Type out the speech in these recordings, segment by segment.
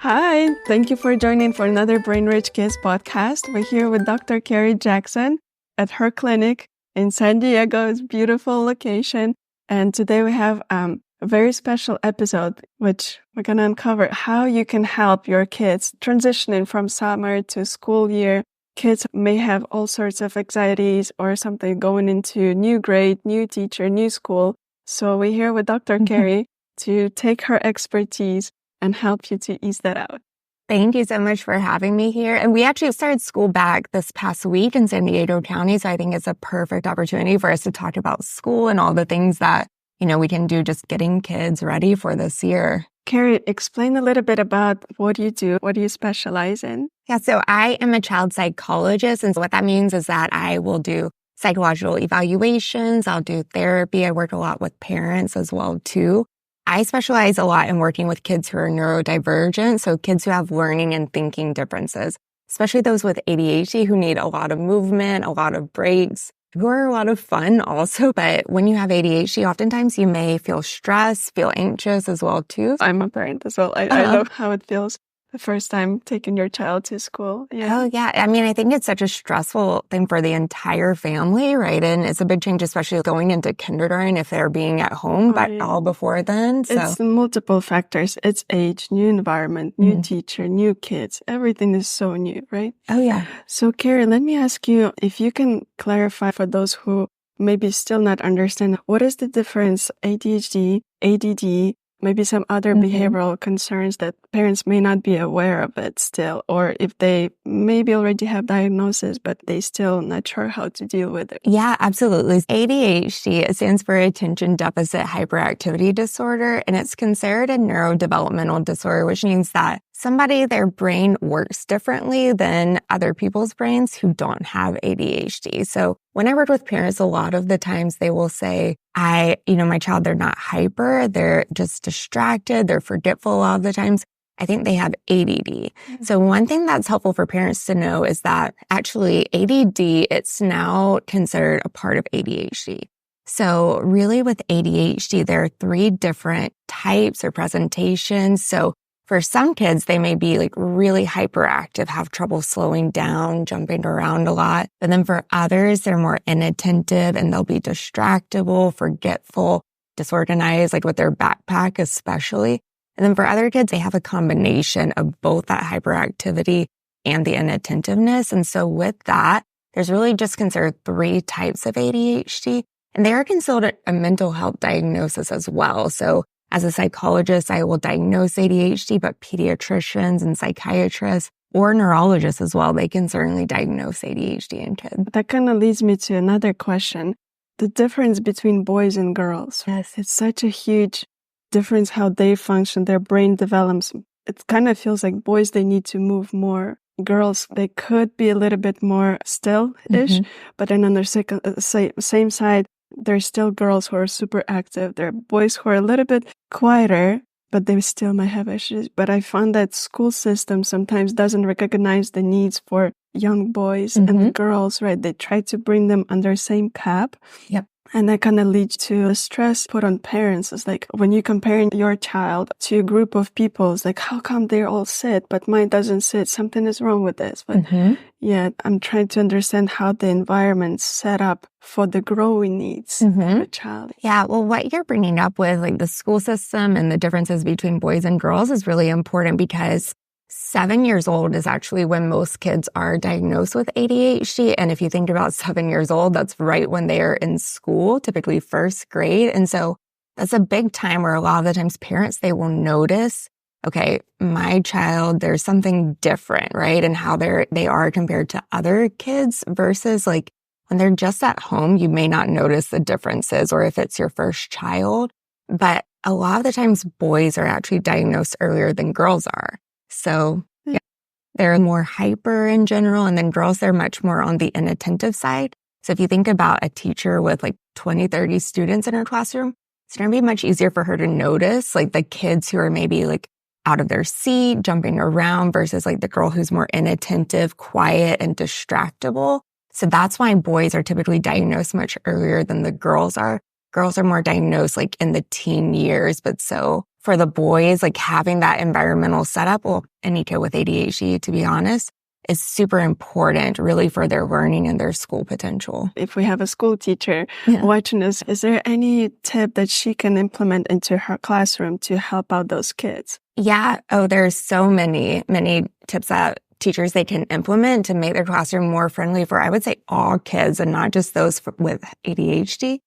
Hi, thank you for joining for another Brainrich Podcast. We're here with Dr. Carrie Jackson at her clinic in San Diego's beautiful location. And today we have a very special episode, which we're going to uncover how you can help your kids transitioning from summer to school year. Kids may have all sorts of anxieties or something going into new grade, new teacher, new school. So we're here with Dr. Carrie to take her expertise and help you to ease that out. Thank you so much for having me here. And we actually started school back this past week in San Diego County. So I think it's a perfect opportunity for us to talk about school and all the things that, we can do just getting kids ready for this year. Carrie, explain a little bit about what you do. What do you specialize in? Yeah, so I am a child psychologist. And so what that means is that I will do psychological evaluations. I'll do therapy. I work a lot with parents as well, too. I specialize a lot in working with kids who are neurodivergent, so kids who have learning and thinking differences, especially those with ADHD who need a lot of movement, a lot of breaks, who are a lot of fun also. But when you have ADHD, oftentimes you may feel stressed, feel anxious as well, too. I'm a parent as well. I know how it feels the first time taking your child to school. Yeah. Oh, yeah. I mean, I think it's such a stressful thing for the entire family, right? And it's a big change, especially going into kindergarten if they're being at home, but all before then. So it's multiple factors. It's age, new environment, new teacher, new kids. Everything is so new, right? Oh, yeah. So, Carrie, let me ask you if you can clarify for those who maybe still not understand, what is the difference ADHD, ADD, maybe some other behavioral concerns that parents may not be aware of it still, or if they maybe already have diagnosis, but they still not sure how to deal with it. Yeah, absolutely. ADHD, it stands for Attention Deficit Hyperactivity Disorder, and it's considered a neurodevelopmental disorder, which means that their brain works differently than other people's brains who don't have ADHD. So when I work with parents, a lot of the times they will say, my child, they're not hyper, they're just distracted, they're forgetful a lot of the times. I think they have ADD. So one thing that's helpful for parents to know is that actually ADD, it's now considered a part of ADHD. So really with ADHD, there are 3 different types or presentations. So for some kids, they may be like really hyperactive, have trouble slowing down, jumping around a lot. But then for others, they're more inattentive and they'll be distractible, forgetful, disorganized, like with their backpack especially. And then for other kids, they have a combination of both that hyperactivity and the inattentiveness. And so with that, there's really just considered 3 types of ADHD, and they are considered a mental health diagnosis as well. So as a psychologist, I will diagnose ADHD, but pediatricians and psychiatrists or neurologists as well, they can certainly diagnose ADHD in kids. That kind of leads me to another question. The difference between boys and girls. Yes. It's such a huge difference how they function, their brain develops. It kind of feels like boys, they need to move more. Girls, they could be a little bit more still-ish, but then on the same side, there's still girls who are super active. There are boys who are a little bit quieter, but they still might have issues. But I found that school system sometimes doesn't recognize the needs for young boys and girls, right? They try to bring them under the same cap. Yep. And that kind of leads to the stress put on parents. It's like when you compare your child to a group of people, it's like, how come they all sit, but mine doesn't sit? Something is wrong with this. But yeah, I'm trying to understand how the environment's set up for the growing needs of a child. Yeah, well, what you're bringing up with like the school system and the differences between boys and girls is really important because 7 years old is actually when most kids are diagnosed with ADHD. And if you think about 7 years old, that's right when they are in school, typically first grade. And so that's a big time where a lot of the times parents, they will notice, okay, my child, there's something different, right? And how they are compared to other kids versus like when they're just at home, you may not notice the differences or if it's your first child. But a lot of the times boys are actually diagnosed earlier than girls are. So yeah, they're more hyper in general. And then girls, they're much more on the inattentive side. So if you think about a teacher with like 20, 30 students in her classroom, it's going to be much easier for her to notice like the kids who are maybe like out of their seat, jumping around versus like the girl who's more inattentive, quiet, and distractible. So that's why boys are typically diagnosed much earlier than the girls are. Girls are more diagnosed like in the teen years, but so for the boys, like having that environmental setup, well, any kid with ADHD, to be honest, is super important really for their learning and their school potential. If we have a school teacher watching us, is there any tip that she can implement into her classroom to help out those kids? Yeah. Oh, there's so many tips that teachers they can implement to make their classroom more friendly for, I would say, all kids and not just those with ADHD.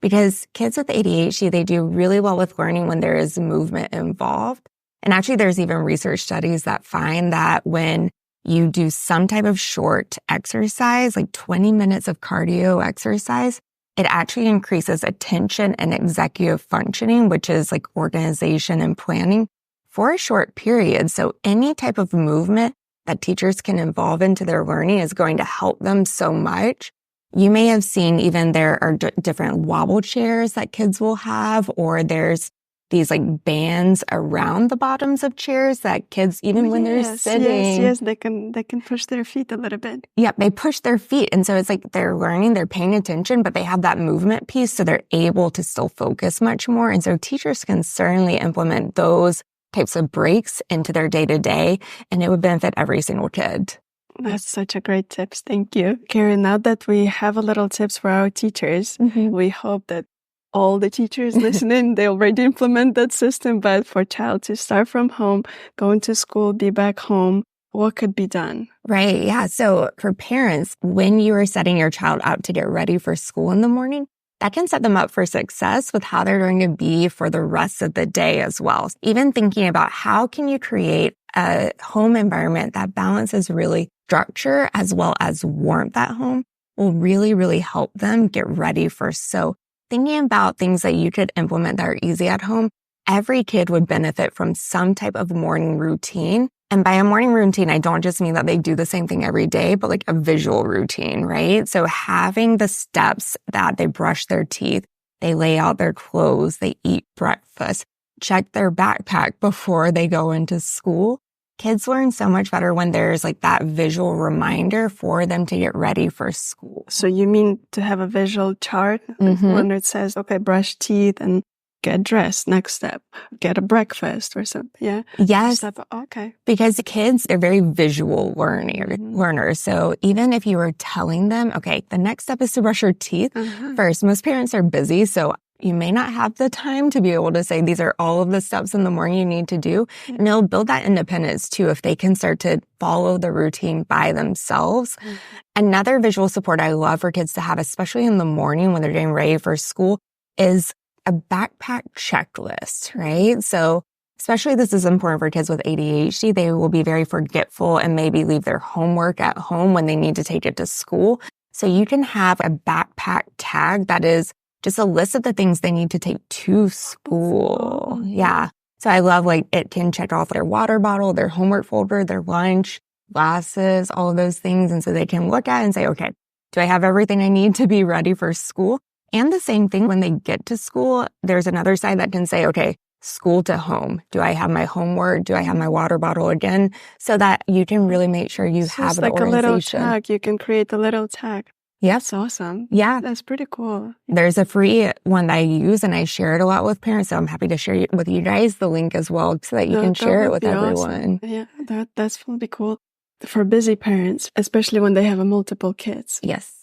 Because kids with ADHD, they do really well with learning when there is movement involved. And actually, there's even research studies that find that when you do some type of short exercise, like 20 minutes of cardio exercise, it actually increases attention and executive functioning, which is like organization and planning for a short period. So any type of movement that teachers can involve into their learning is going to help them so much. You may have seen even there are different wobble chairs that kids will have, or there's these like bands around the bottoms of chairs that kids, even when they're sitting. Yes, they can push their feet a little bit. Yeah, they push their feet. And so it's like they're learning, they're paying attention, but they have that movement piece, so they're able to still focus much more. And so teachers can certainly implement those types of breaks into their day-to-day, and it would benefit every single kid. That's such a great tips. Thank you. Carrie, now that we have a little tips for our teachers, we hope that all the teachers listening, they already implement that system. But for child to start from home, going to school, be back home, what could be done? Right. Yeah. So for parents, when you are setting your child out to get ready for school in the morning, that can set them up for success with how they're going to be for the rest of the day as well. Even thinking about how can you create a home environment that balances really structure as well as warmth at home will really, really help them get ready for. So thinking about things that you could implement that are easy at home, every kid would benefit from some type of morning routine. And by a morning routine, I don't just mean that they do the same thing every day, but like a visual routine, right? So having the steps that they brush their teeth, they lay out their clothes, they eat breakfast, check their backpack before they go into school. Kids learn so much better when there's like that visual reminder for them to get ready for school. So you mean to have a visual chart when it says, okay, brush teeth and get dressed, next step, get a breakfast or something. Yeah. Yes. Okay. Because the kids are very visual learners. So even if you were telling them, okay, the next step is to brush your teeth first, most parents are busy. So you may not have the time to be able to say, these are all of the steps in the morning you need to do. And it'll build that independence too if they can start to follow the routine by themselves. Another visual support I love for kids to have, especially in the morning when they're getting ready for school, is a backpack checklist, right? So especially this is important for kids with ADHD. They will be very forgetful and maybe leave their homework at home when they need to take it to school. So you can have a backpack tag that is just a list of the things they need to take to school. Yeah. So I love like it can check off their water bottle, their homework folder, their lunch, glasses, all of those things. And so they can look at it and say, okay, do I have everything I need to be ready for school? And the same thing when they get to school, there's another side that can say, okay, school to home. Do I have my homework? Do I have my water bottle again? So that you can really make sure you have an like organization. A little tag. You can create a little tag. Yes. That's awesome. Yeah. That's pretty cool. There's a free one that I use and I share it a lot with parents. So I'm happy to share it with you guys, the link as well, so that you can share it with everyone. Awesome. Yeah, that's really cool. For busy parents, especially when they have multiple kids. Yes.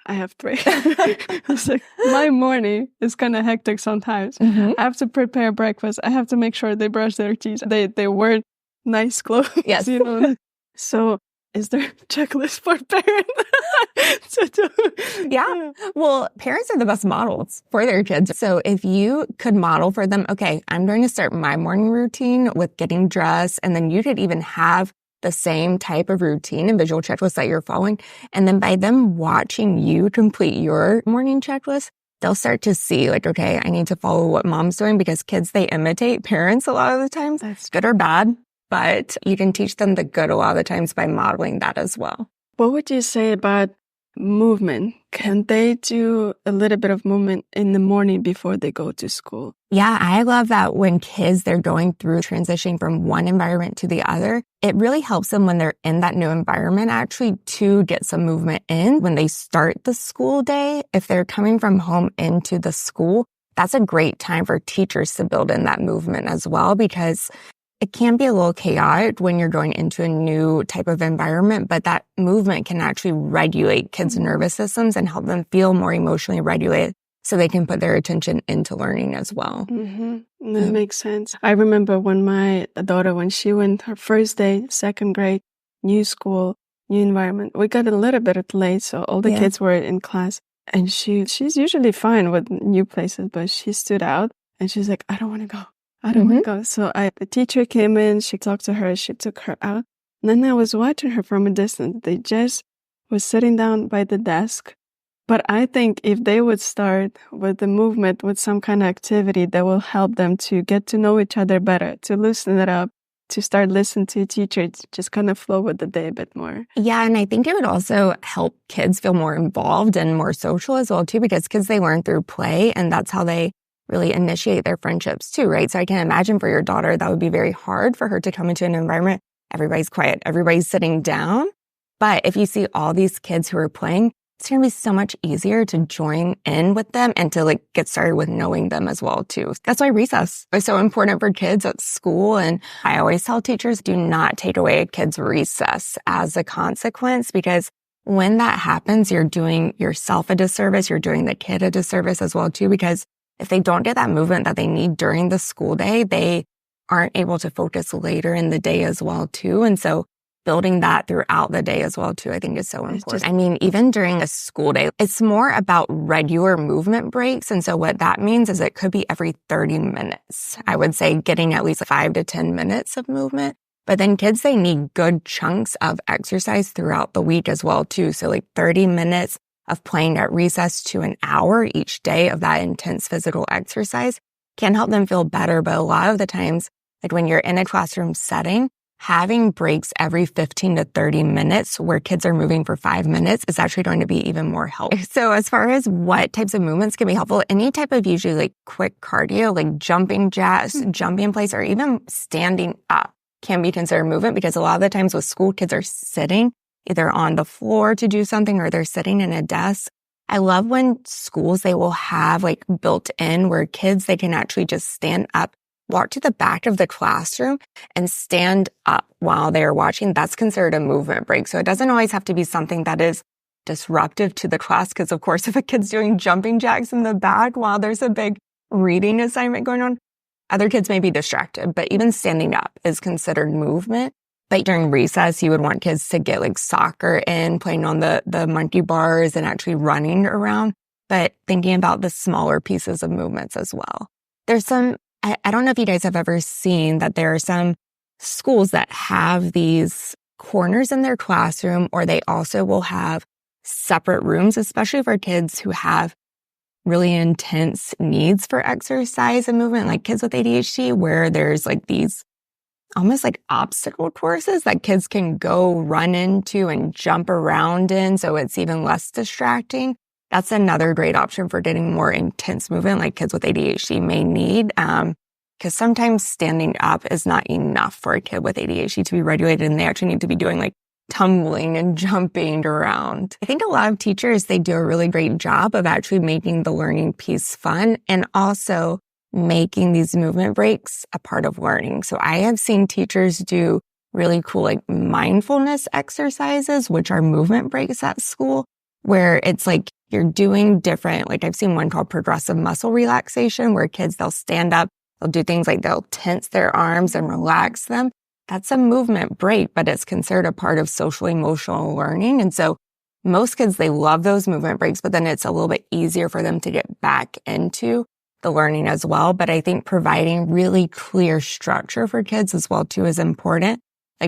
I have 3. It's like, my morning is kind of hectic sometimes. I have to prepare breakfast. I have to make sure they brush their teeth. They wear nice clothes. Yes. You know. So is there a checklist for parents to do? Yeah. Well, parents are the best models for their kids. So if you could model for them, okay, I'm going to start my morning routine with getting dressed. And then you could even have the same type of routine and visual checklist that you're following. And then by them watching you complete your morning checklist, they'll start to see like, okay, I need to follow what mom's doing, because kids, they imitate parents a lot of the times. That's good or bad, but you can teach them the good a lot of the times by modeling that as well. What would you say about movement? Can they do a little bit of movement in the morning before they go to school? Yeah, I love that when kids, they're going through transitioning from one environment to the other, it really helps them when they're in that new environment actually to get some movement in when they start the school day. If they're coming from home into the school, that's a great time for teachers to build in that movement as well, because it can be a little chaotic when you're going into a new type of environment, but that movement can actually regulate kids' nervous systems and help them feel more emotionally regulated so they can put their attention into learning as well. Mm-hmm. That makes sense. I remember when my daughter, when she went her first day, second grade, new school, new environment, we got a little bit late, so all the kids were in class. And she's usually fine with new places, but she stood out and she's like, I don't want to go. I don't want to go. So the teacher came in, she talked to her, she took her out. And then I was watching her from a distance. They just was sitting down by the desk. But I think if they would start with the movement, with some kind of activity that will help them to get to know each other better, to loosen it up, to start listening to a teacher, to just kind of flow with the day a bit more. Yeah, and I think it would also help kids feel more involved and more social as well, too, because kids, they learn through play, and that's how they really initiate their friendships, too, right? So I can imagine for your daughter, that would be very hard for her to come into an environment. Everybody's quiet. Everybody's sitting down. But if you see all these kids who are playing, it's going to be so much easier to join in with them and to get started with knowing them as well, too. That's why recess is so important for kids at school. And I always tell teachers, do not take away a kid's recess as a consequence, because when that happens, you're doing yourself a disservice. You're doing the kid a disservice as well, too, because if they don't get that movement that they need during the school day, they aren't able to focus later in the day as well, too. And so building that throughout the day as well, too, I think is so important. Even during a school day, it's more about regular movement breaks. And so what that means is it could be every 30 minutes. I would say getting at least 5 to 10 minutes of movement. But then kids, they need good chunks of exercise throughout the week as well, too. So 30 minutes of playing at recess to an hour each day of that intense physical exercise can help them feel better. But a lot of the times, when you're in a classroom setting, having breaks every 15 to 30 minutes where kids are moving for 5 minutes is actually going to be even more helpful. So as far as what types of movements can be helpful, any type of usually quick cardio, like jumping jacks, jumping in place, or even standing up can be considered movement, because a lot of the times with school, kids are sitting either on the floor to do something or they're sitting in a desk. I love when schools, they will have built in where kids, they can actually just stand up, walk to the back of the classroom and stand up while they are watching. That's considered a movement break. So it doesn't always have to be something that is disruptive to the class, because of course, if a kid's doing jumping jacks in the back while there's a big reading assignment going on, other kids may be distracted. But even standing up is considered movement. But during recess, you would want kids to get soccer in, playing on the monkey bars and actually running around, but thinking about the smaller pieces of movements as well. There's some, I don't know if you guys have ever seen that there are some schools that have these corners in their classroom, or they also will have separate rooms, especially for kids who have really intense needs for exercise and movement, like kids with ADHD, where there's these almost obstacle courses that kids can go run into and jump around in, so it's even less distracting. That's another great option for getting more intense movement, like kids with ADHD may need, because sometimes standing up is not enough for a kid with ADHD to be regulated, and they actually need to be doing tumbling and jumping around. I think a lot of teachers, they do a really great job of actually making the learning piece fun and also making these movement breaks a part of learning. So I have seen teachers do really cool mindfulness exercises, which are movement breaks at school, where it's you're doing different, I've seen one called progressive muscle relaxation, where kids, they'll stand up, they'll do things they'll tense their arms and relax them. That's a movement break, but it's considered a part of social emotional learning. And so most kids, they love those movement breaks, but then it's a little bit easier for them to get back into the learning as well. But I think providing really clear structure for kids as well too is important.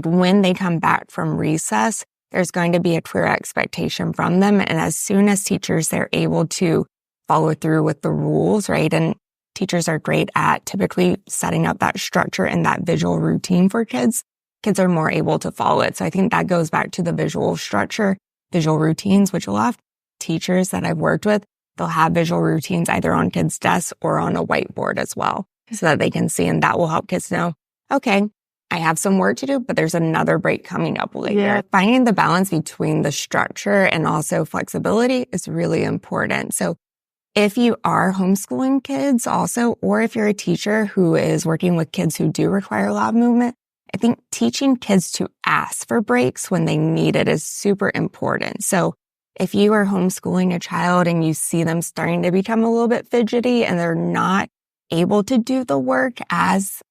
When they come back from recess, there's going to be a clear expectation from them. And as soon as teachers, they're able to follow through with the rules, right? And teachers are great at typically setting up that structure and that visual routine for kids. Kids are more able to follow it. So I think that goes back to the visual structure, visual routines, which a lot of teachers that I've worked with, they'll have visual routines either on kids' desks or on a whiteboard as well, so that they can see, and that will help kids know, okay, I have some work to do, but there's another break coming up later. Yeah. Finding the balance between the structure and also flexibility is really important. So If you are homeschooling kids also, or if you're a teacher who is working with kids who do require a lot of movement, I think teaching kids to ask for breaks when they need it is super important. So if you are homeschooling a child and you see them starting to become a little bit fidgety and they're not able to do the work as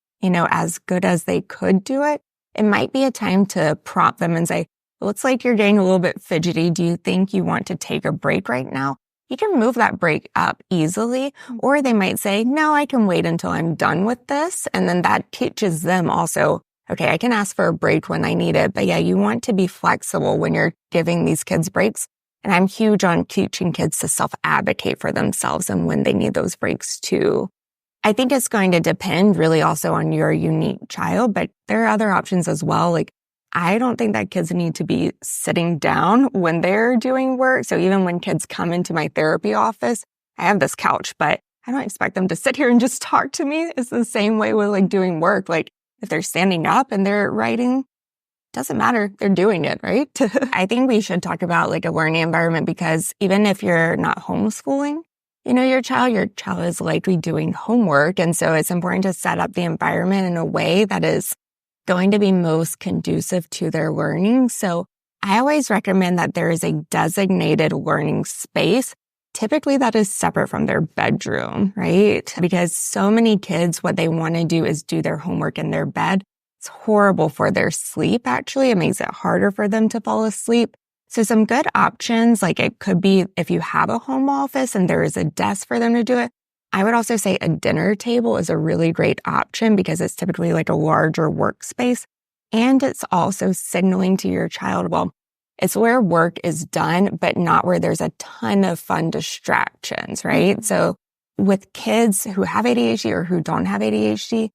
good as they could do it, it might be a time to prompt them and say, looks like you're getting a little bit fidgety. Do you think you want to take a break right now? You can move that break up easily, or they might say, no, I can wait until I'm done with this. And then that teaches them also, okay, I can ask for a break when I need it. But yeah, you want to be flexible when you're giving these kids breaks. And I'm huge on teaching kids to self-advocate for themselves and when they need those breaks too. I think it's going to depend really also on your unique child, but there are other options as well. Like, I don't think that kids need to be sitting down when they're doing work. So even when kids come into my therapy office, I have this couch, but I don't expect them to sit here and just talk to me. It's the same way with like doing work. Like if they're standing up and they're writing, doesn't matter. They're doing it, right? I think we should talk about like a learning environment, because even if you're not homeschooling, your child is likely doing homework. And so it's important to set up the environment in a way that is going to be most conducive to their learning. So I always recommend that there is a designated learning space. Typically that is separate from their bedroom, right? Because so many kids, what they want to do is do their homework in their bed. It's horrible for their sleep, actually. It makes it harder for them to fall asleep. So some good options, like it could be if you have a home office and there is a desk for them to do it. I would also say a dinner table is a really great option because it's typically like a larger workspace. And it's also signaling to your child, well, it's where work is done, but not where there's a ton of fun distractions, right? So with kids who have ADHD or who don't have ADHD,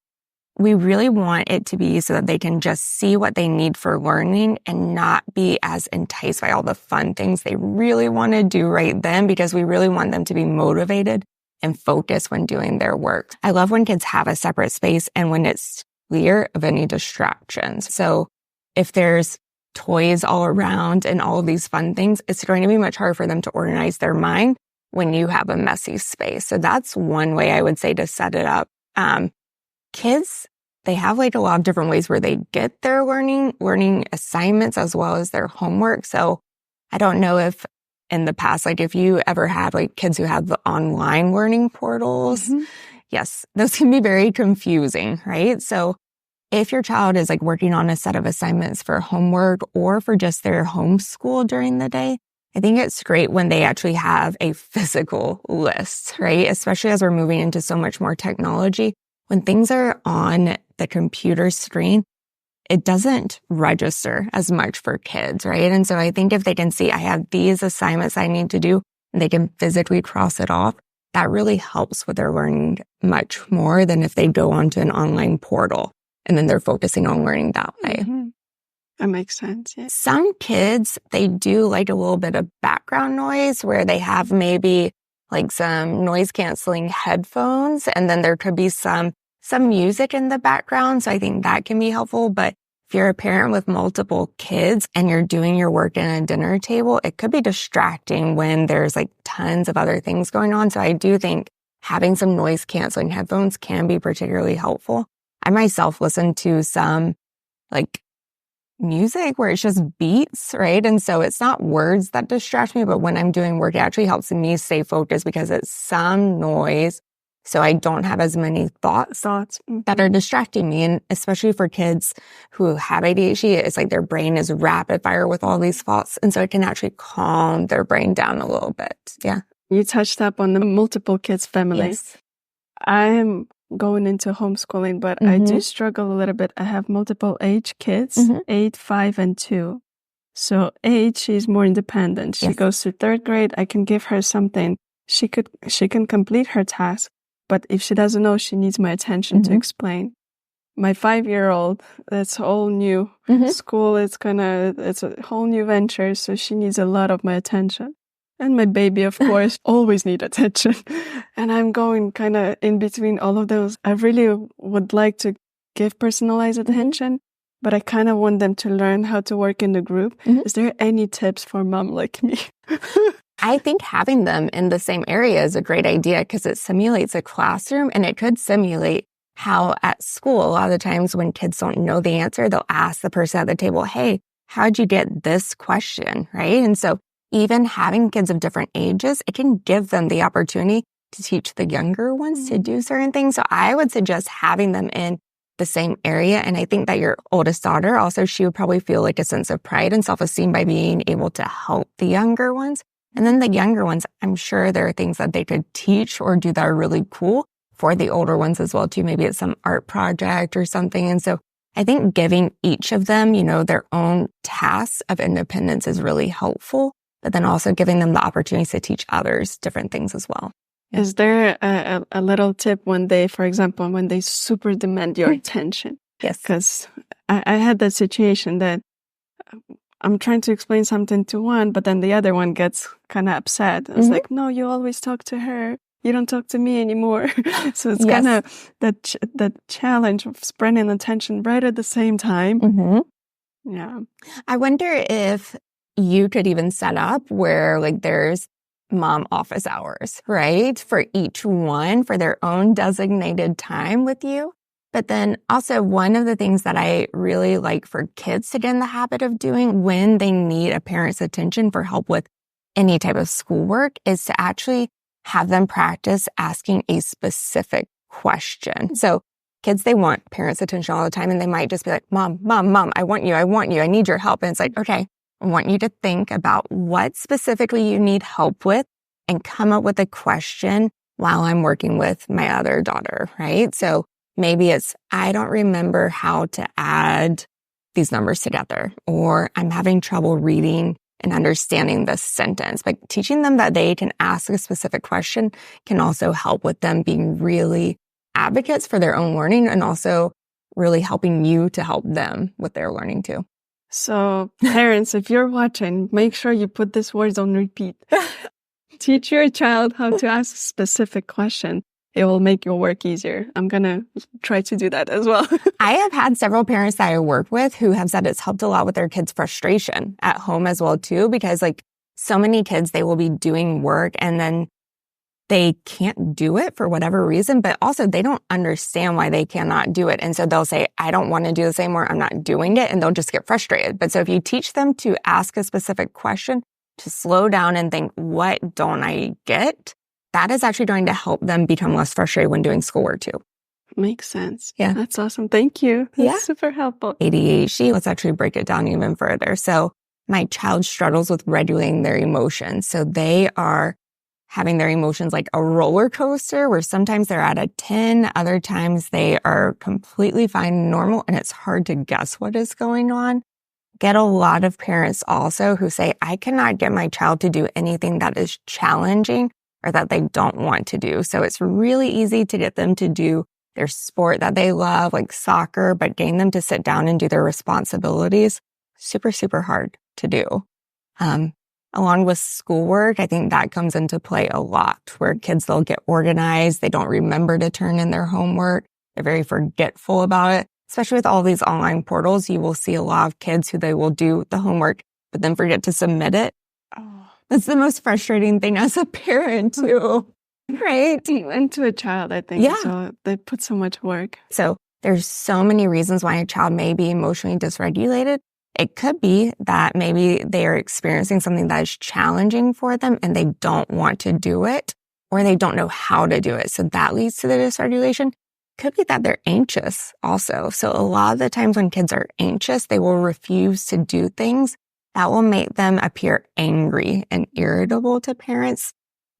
we really want it to be so that they can just see what they need for learning and not be as enticed by all the fun things they really want to do right then, because we really want them to be motivated and focused when doing their work. I love when kids have a separate space and when it's clear of any distractions. So if there's toys all around and all of these fun things, it's going to be much harder for them to organize their mind when you have a messy space. So that's one way I would say to set it up. Kids, they have like a lot of different ways where they get their learning assignments as well as their homework. So I don't know if in the past, like if you ever had like kids who have the online learning portals, yes, those can be very confusing, right? So if your child is like working on a set of assignments for homework or for just their homeschool during the day, I think it's great when they actually have a physical list, right? Especially as we're moving into so much more technology. When things are on the computer screen, it doesn't register as much for kids, right? And so I think if they can see, I have these assignments I need to do, and they can physically cross it off, that really helps with their learning much more than if they go onto an online portal and then they're focusing on learning that way. That makes sense. Yeah. Some kids, they do like a little bit of background noise where they have maybe like some noise canceling headphones, and then there could be some music in the background. So I think that can be helpful. But if you're a parent with multiple kids and you're doing your work in a dinner table, it could be distracting when there's like tons of other things going on. So I do think having some noise canceling headphones can be particularly helpful. I myself listen to some like music where it's just beats, right? And so it's not words that distract me, but when I'm doing work, it actually helps me stay focused because it's some noise. So I don't have as many thoughts that are distracting me. And especially for kids who have ADHD, it's like their brain is rapid fire with all these thoughts. And so it can actually calm their brain down a little bit. Yeah. You touched up on the multiple kids family. Yes. I'm going into homeschooling, but I do struggle a little bit. I have multiple age kids, 8, 5, and 2. So 8, she's more independent. She goes to 3rd grade. I can give her something. She can complete her task. But if she doesn't know, she needs my attention to explain. My 5-year-old, that's all new. School it's a whole new venture. So she needs a lot of my attention. And my baby, of course, always need attention. And I'm going kind of in between all of those. I really would like to give personalized attention, but I kind of want them to learn how to work in the group. Is there any tips for mom like me? I think having them in the same area is a great idea because it simulates a classroom, and it could simulate how at school, a lot of the times when kids don't know the answer, they'll ask the person at the table, hey, how'd you get this question, right? And so even having kids of different ages, it can give them the opportunity to teach the younger ones to do certain things. So I would suggest having them in the same area. And I think that your oldest daughter also, she would probably feel like a sense of pride and self-esteem by being able to help the younger ones. And then the younger ones, I'm sure there are things that they could teach or do that are really cool for the older ones as well too. Maybe it's some art project or something. And so I think giving each of them, their own tasks of independence is really helpful, but then also giving them the opportunities to teach others different things as well. Is there a little tip when they, for example, when they super demand your attention? Yes. Because I had that situation that I'm trying to explain something to one, but then the other one gets kind of upset. It's like, no, you always talk to her. You don't talk to me anymore. So it's kind of that challenge of spreading attention right at the same time. Mm-hmm. Yeah. I wonder if you could even set up where there's mom office hours, right? For each one, for their own designated time with you. But then also one of the things that I really like for kids to get in the habit of doing when they need a parent's attention for help with any type of schoolwork is to actually have them practice asking a specific question. So kids, they want parents' attention all the time, and they might just be like, Mom, I want you, I need your help. And it's like, okay, I want you to think about what specifically you need help with and come up with a question while I'm working with my other daughter, right? So maybe it's, I don't remember how to add these numbers together, or I'm having trouble reading and understanding this sentence. But teaching them that they can ask a specific question can also help with them being really advocates for their own learning and also really helping you to help them with their learning too. So parents, if you're watching, make sure you put these words on repeat. Teach your child how to ask a specific question. It will make your work easier. I'm going to try to do that as well. I have had several parents that I work with who have said it's helped a lot with their kids' frustration at home as well too, because so many kids, they will be doing work and then they can't do it for whatever reason, but also they don't understand why they cannot do it. And so they'll say, I don't want to do this anymore. I'm not doing it. And they'll just get frustrated. But so if you teach them to ask a specific question, to slow down and think, what don't I get? That is actually going to help them become less frustrated when doing schoolwork too. Makes sense. Yeah. That's awesome. Thank you. That's super helpful. ADHD, let's actually break it down even further. So my child struggles with regulating their emotions. So they are having their emotions like a roller coaster where sometimes they're at a 10, other times they are completely fine and normal, and it's hard to guess what is going on. Get a lot of parents also who say, I cannot get my child to do anything that is challenging or that they don't want to do. So it's really easy to get them to do their sport that they love, like soccer, but getting them to sit down and do their responsibilities, super, super hard to do. Along with schoolwork, I think that comes into play a lot where kids, they'll get organized. They don't remember to turn in their homework. They're very forgetful about it. Especially with all these online portals, you will see a lot of kids who they will do the homework, but then forget to submit it. Oh, that's the most frustrating thing as a parent too, right? And to a child, I think. Yeah. So they put so much work. So there's so many reasons why a child may be emotionally dysregulated. It could be that maybe they are experiencing something that is challenging for them and they don't want to do it, or they don't know how to do it. So that leads to the dysregulation. Could be that they're anxious also. So a lot of the times when kids are anxious, they will refuse to do things that will make them appear angry and irritable to parents.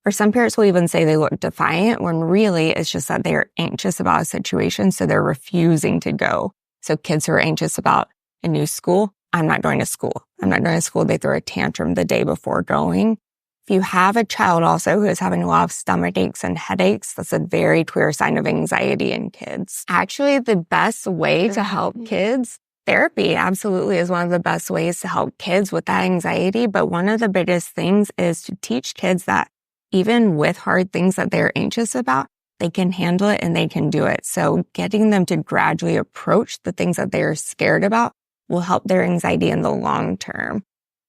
Or some parents will even say they look defiant when really it's just that they are anxious about a situation. So they're refusing to go. So kids who are anxious about a new school, I'm not going to school. I'm not going to school. They throw a tantrum the day before going. If you have a child also who is having a lot of stomach aches and headaches, that's a very clear sign of anxiety in kids. Actually, the best way to help kids, therapy absolutely is one of the best ways to help kids with that anxiety. But one of the biggest things is to teach kids that even with hard things that they're anxious about, they can handle it and they can do it. So getting them to gradually approach the things that they are scared about will help their anxiety in the long term.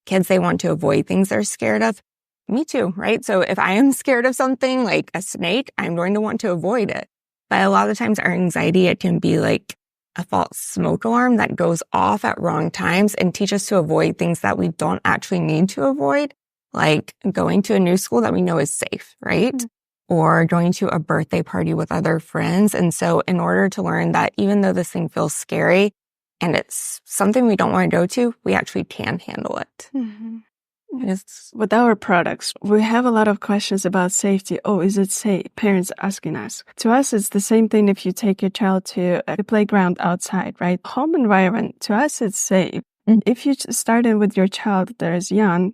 Kids, they want to avoid things they're scared of. me too, right? So if I am scared of something like a snake, I'm going to want to avoid it. But a lot of times our anxiety, it can be like a false smoke alarm that goes off at wrong times and teach us to avoid things that we don't actually need to avoid, like going to a new school that we know is safe, right? Or going to a birthday party with other friends. And so in order to learn that even though this thing feels scary and it's something we don't want to go to, we actually can handle it. Mm-hmm. Yes. With our products, we have a lot of questions about safety. Oh, is it safe? Parents asking us. To us, it's the same thing if you take your child to a playground outside, right? Home environment, to us, it's safe. Mm-hmm. If you start in with your child that is young,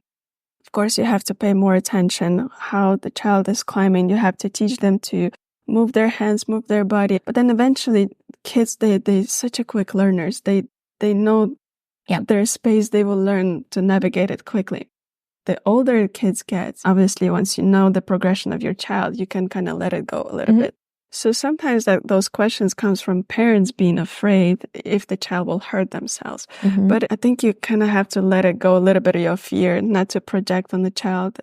of course, you have to pay more attention how the child is climbing. You have to teach them to move their hands, move their body. But then eventually, kids, they're such a quick learners. They know their space. They will learn to navigate it quickly. The older kids get, obviously, once you know the progression of your child, you can kind of let it go a little bit. So sometimes those questions comes from parents being afraid if the child will hurt themselves. But I think you kind of have to let it go a little bit of your fear, not to project on the child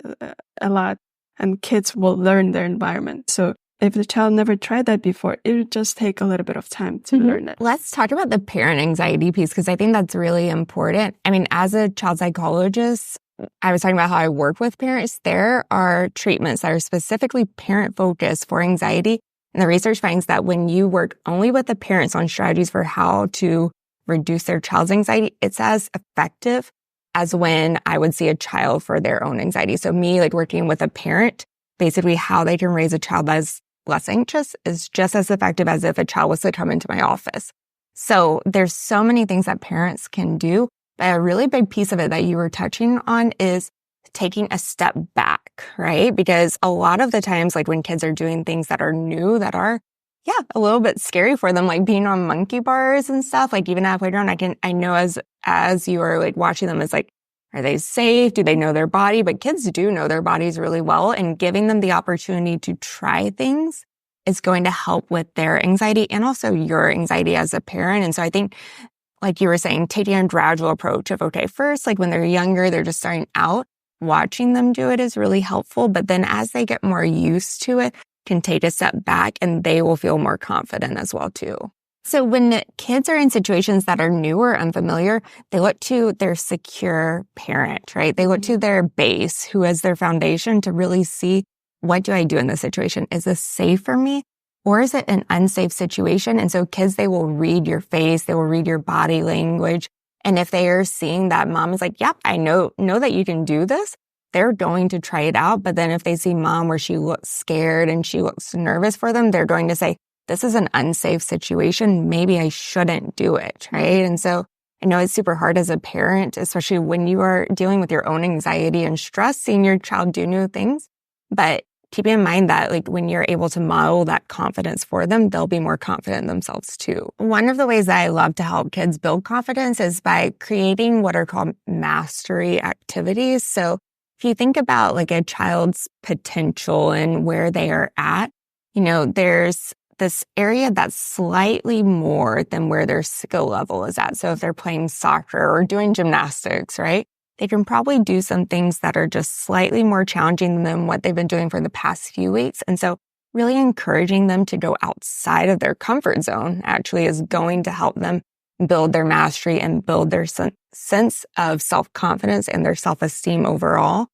a lot. And kids will learn their environment. So if the child never tried that before, it would just take a little bit of time to learn it. Let's talk about the parent anxiety piece, because I think that's really important. I mean, as a child psychologist, I was talking about how I work with parents. There are treatments that are specifically parent-focused for anxiety. And the research finds that when you work only with the parents on strategies for how to reduce their child's anxiety, it's as effective as when I would see a child for their own anxiety. So me, like working with a parent, basically how they can raise a child that is less anxious is just as effective as if a child was to come into my office. So there's so many things that parents can do. But a really big piece of it that you were touching on is taking a step back, right? Because a lot of the times, like when kids are doing things that are new, that are, a little bit scary for them, like being on monkey bars and stuff, like even at a playground, I know as you are like watching them, it's like, are they safe? Do they know their body? But kids do know their bodies really well, and giving them the opportunity to try things is going to help with their anxiety and also your anxiety as a parent. And so I think, like you were saying, taking a gradual approach of, okay, first, like when they're younger, they're just starting out, watching them do it is really helpful. But then as they get more used to it, can take a step back and they will feel more confident as well too. So when kids are in situations that are new or unfamiliar, they look to their secure parent, right? They look to their base, who is their foundation, to really see, what do I do in this situation? Is this safe for me? Or is it an unsafe situation? And so kids, they will read your face, they will read your body language. And if they are seeing that mom is like, yep, I know that you can do this, they're going to try it out. But then if they see mom where she looks scared and she looks nervous for them, they're going to say, this is an unsafe situation. Maybe I shouldn't do it, right? And so I know it's super hard as a parent, especially when you are dealing with your own anxiety and stress, seeing your child do new things. But keeping in mind that like when you're able to model that confidence for them, they'll be more confident in themselves too. One of the ways that I love to help kids build confidence is by creating what are called mastery activities. So if you think about like a child's potential and where they are at, there's this area that's slightly more than where their skill level is at. So if they're playing soccer or doing gymnastics, right? They can probably do some things that are just slightly more challenging than what they've been doing for the past few weeks. And so really encouraging them to go outside of their comfort zone actually is going to help them build their mastery and build their sense of self-confidence and their self-esteem overall.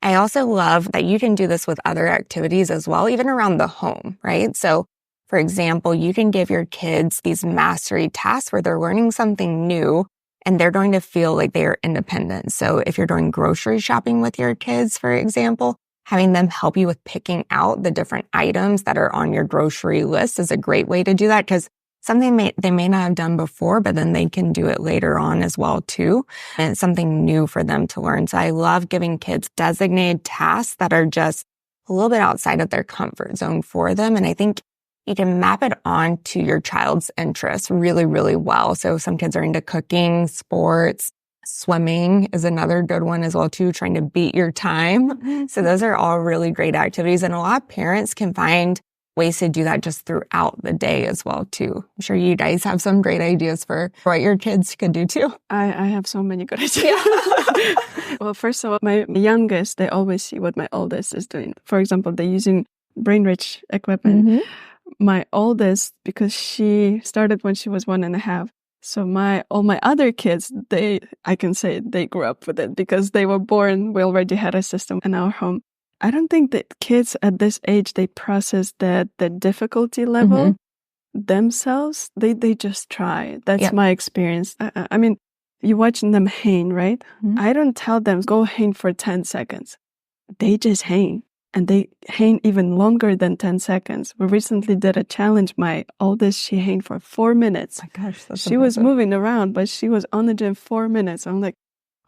I also love that you can do this with other activities as well, even around the home, right? So for example, you can give your kids these mastery tasks where they're learning something new and they're going to feel like they are independent. So if you're doing grocery shopping with your kids, for example, having them help you with picking out the different items that are on your grocery list is a great way to do that, because something they may not have done before, but then they can do it later on as well too. And it's something new for them to learn. So I love giving kids designated tasks that are just a little bit outside of their comfort zone for them. And I think you can map it on to your child's interests really, really well. So some kids are into cooking, sports, swimming is another good one as well too, trying to beat your time. So those are all really great activities. And a lot of parents can find ways to do that just throughout the day as well, too. I'm sure you guys have some great ideas for what your kids could do, too. I have so many good ideas. Well, first of all, my youngest, they always see what my oldest is doing. For example, they're using Brainrich equipment. Mm-hmm. My oldest, because she started when she was 1.5. So all my other kids, I can say they grew up with it because they were born. We already had a system in our home. I don't think that kids at this age, they process the difficulty level themselves. They just try. That's my experience. I mean, you're watching them hang, right? Mm-hmm. I don't tell them, go hang for 10 seconds. They just hang. And they hang even longer than 10 seconds. We recently did a challenge. My oldest, she hang for 4 minutes. Oh my gosh, she was moving around, but she was on the gym 4 minutes. I'm like,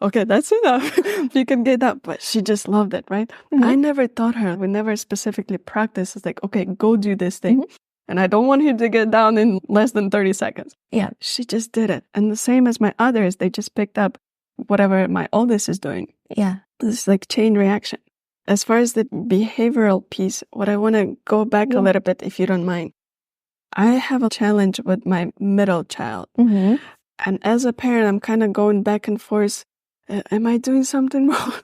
okay, that's enough. You can get up. But she just loved it, right? Mm-hmm. I never taught her. We never specifically practiced. It's like, okay, go do this thing. Mm-hmm. And I don't want you to get down in less than 30 seconds. Yeah. She just did it. And the same as my others, they just picked up whatever my oldest is doing. Yeah. It's like chain reaction. As far as the behavioral piece, what I want to go back a little bit, if you don't mind. I have a challenge with my middle child. Mm-hmm. And as a parent, I'm kind of going back and forth. Am I doing something wrong?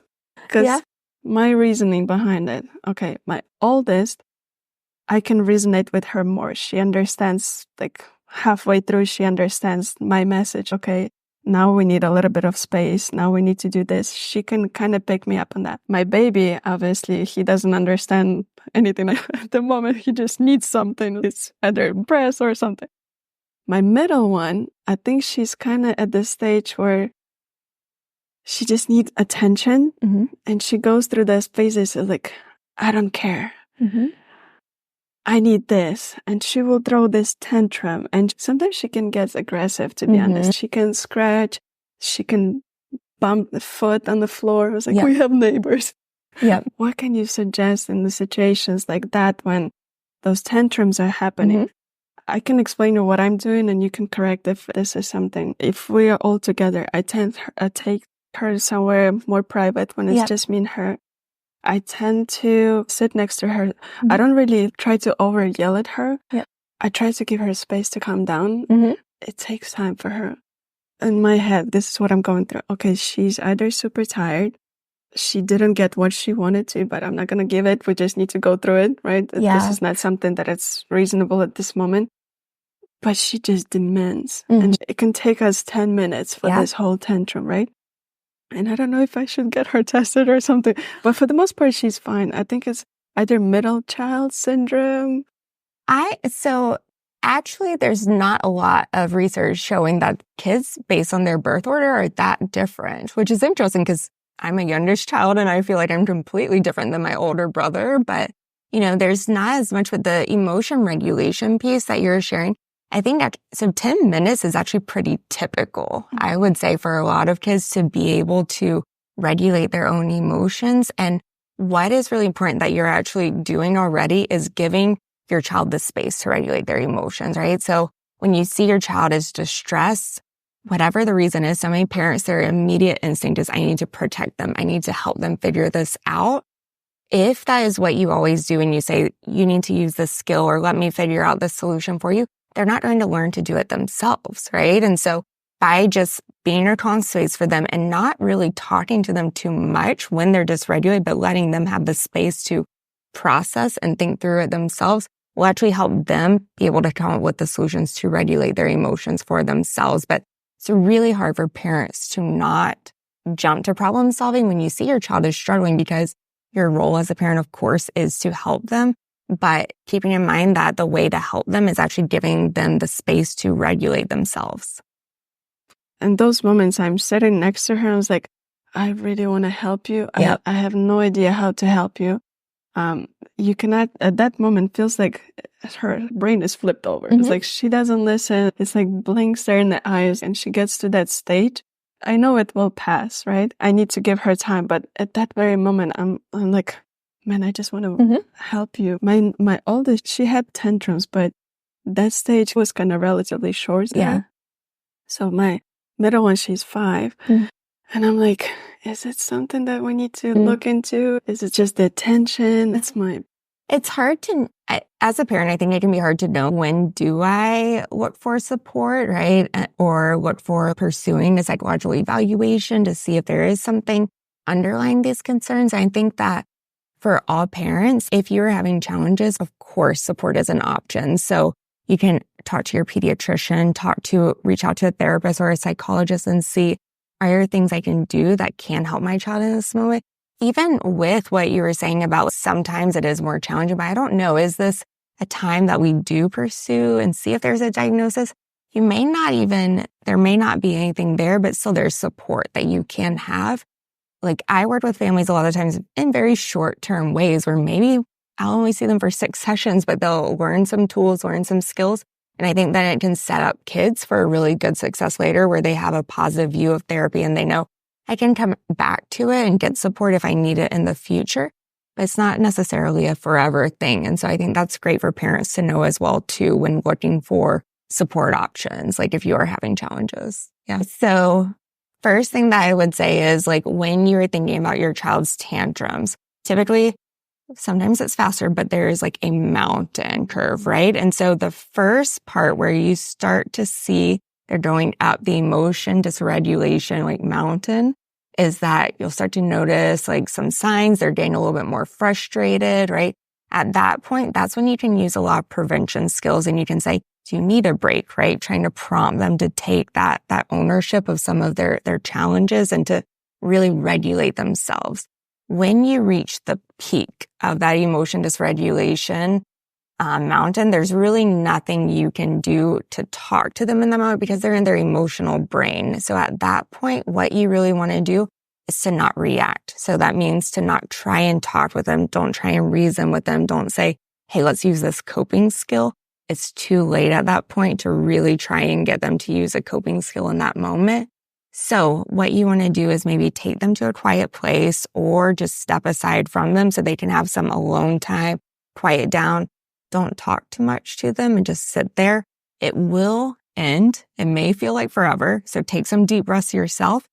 Because my reasoning behind it, okay, my oldest, I can resonate with her more. She understands, like halfway through, she understands my message. Okay, now we need a little bit of space. Now we need to do this. She can kind of pick me up on that. My baby, obviously, he doesn't understand anything at the moment. He just needs something. It's either breast or something. My middle one, I think she's kind of at the stage where she just needs attention. Mm-hmm. And she goes through those phases of like, I don't care. Mm-hmm. I need this. And she will throw this tantrum. And sometimes she can get aggressive, to be honest. She can scratch. She can bump the foot on the floor. It was like, we have neighbors. Yeah. What can you suggest in the situations like that when those tantrums are happening? Mm-hmm. I can explain you what I'm doing and you can correct if this is something. If we are all together, I take her somewhere more private when it's just me and her. I tend to sit next to her. Mm-hmm. I don't really try to over yell at her. Yep. I try to give her space to calm down. Mm-hmm. It takes time for her. In my head, this is what I'm going through. Okay, she's either super tired. She didn't get what she wanted to, but I'm not going to give it. We just need to go through it, right? Yeah. This is not something that it's reasonable at this moment. But she just demands. Mm-hmm. And it can take us 10 minutes for this whole tantrum, right? And I don't know if I should get her tested or something. But for the most part, she's fine. I think it's either middle child syndrome. So actually, there's not a lot of research showing that kids based on their birth order are that different, which is interesting because I'm a youngest child and I feel like I'm completely different than my older brother. But, there's not as much with the emotion regulation piece that you're sharing. I think so 10 minutes is actually pretty typical, I would say, for a lot of kids to be able to regulate their own emotions. And what is really important that you're actually doing already is giving your child the space to regulate their emotions, right? So when you see your child is distressed, whatever the reason is, so many parents, their immediate instinct is, I need to protect them. I need to help them figure this out. If that is what you always do and you say, you need to use this skill or let me figure out the solution for you, they're not going to learn to do it themselves, right? And so by just being a calm space for them and not really talking to them too much when they're dysregulated, but letting them have the space to process and think through it themselves will actually help them be able to come up with the solutions to regulate their emotions for themselves. But it's really hard for parents to not jump to problem solving when you see your child is struggling because your role as a parent, of course, is to help them. But keeping in mind that the way to help them is actually giving them the space to regulate themselves. In those moments, I'm sitting next to her. I was like, I really want to help you. Yep. I have no idea how to help you. You cannot, at that moment, feels like her brain is flipped over. Mm-hmm. It's like she doesn't listen. It's like blinks there in the eyes and she gets to that stage. I know it will pass, right? I need to give her time. But at that very moment, I'm like, man, I just want to help you. My oldest, she had tantrums, but that stage was kind of relatively short. Yeah. So my middle one, she's 5. Mm. And I'm like, is it something that we need to look into? Is it just the attention? It's hard to, as a parent, I think it can be hard to know when do I look for support, right? Or look for pursuing a psychological evaluation to see if there is something underlying these concerns. I think that for all parents, if you're having challenges, of course, support is an option. So you can talk to your pediatrician, reach out to a therapist or a psychologist and see, are there things I can do that can help my child in this moment? Even with what you were saying about sometimes it is more challenging, but I don't know, is this a time that we do pursue and see if there's a diagnosis? There may not be anything there, but still there's support that you can have. Like I work with families a lot of times in very short-term ways where maybe I'll only see them for 6 sessions, but they'll learn some tools, learn some skills. And I think that it can set up kids for a really good success later where they have a positive view of therapy and they know I can come back to it and get support if I need it in the future. But it's not necessarily a forever thing. And so I think that's great for parents to know as well too when looking for support options, like if you are having challenges. Yeah. So first thing that I would say is like when you're thinking about your child's tantrums, typically sometimes it's faster, but there is like a mountain curve, right? And so the first part where you start to see they're going up the emotion dysregulation like mountain is that you'll start to notice like some signs they're getting a little bit more frustrated, right? At that point, that's when you can use a lot of prevention skills and you can say, do you need a break, right? Trying to prompt them to take that ownership of some of their challenges and to really regulate themselves. When you reach the peak of that emotion dysregulation mountain, there's really nothing you can do to talk to them in the moment because they're in their emotional brain. So at that point, what you really want to do is to not react. So that means to not try and talk with them. Don't try and reason with them. Don't say, hey, let's use this coping skill. It's too late at that point to really try and get them to use a coping skill in that moment. So what you want to do is maybe take them to a quiet place or just step aside from them so they can have some alone time, quiet down. Don't talk too much to them and just sit there. It will end. It may feel like forever. So take some deep breaths yourself.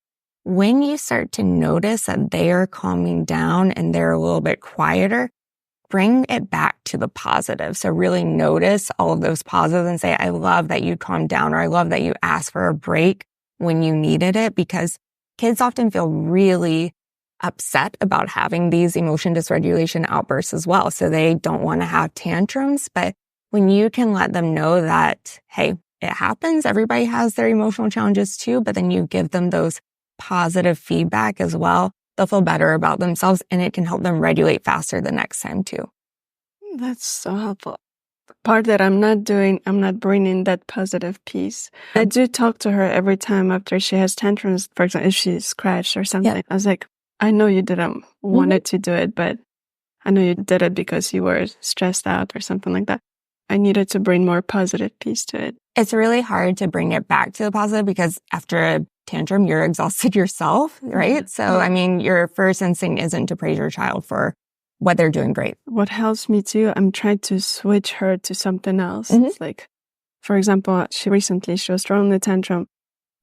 When you start to notice that they are calming down and they're a little bit quieter, bring it back to the positive. So really notice all of those positives and say, I love that you calmed down, or I love that you asked for a break when you needed it, because kids often feel really upset about having these emotion dysregulation outbursts as well. So they don't want to have tantrums. But when you can let them know that, hey, it happens, everybody has their emotional challenges too, but then you give them those positive feedback as well, they'll feel better about themselves and it can help them regulate faster the next time too. That's so helpful. The part that I'm not doing, I'm not bringing that positive piece. I do talk to her every time after she has tantrums. For example, if she's scratched or something, I was like, I know you didn't want to do it, but I know you did it because you were stressed out or something like that. I needed to bring more positive piece to it. It's really hard to bring it back to the positive because after a tantrum, you're exhausted yourself, right? So, I mean, your first instinct isn't to praise your child for what they're doing great. What helps me too, I'm trying to switch her to something else. It's like, for example, she was throwing a tantrum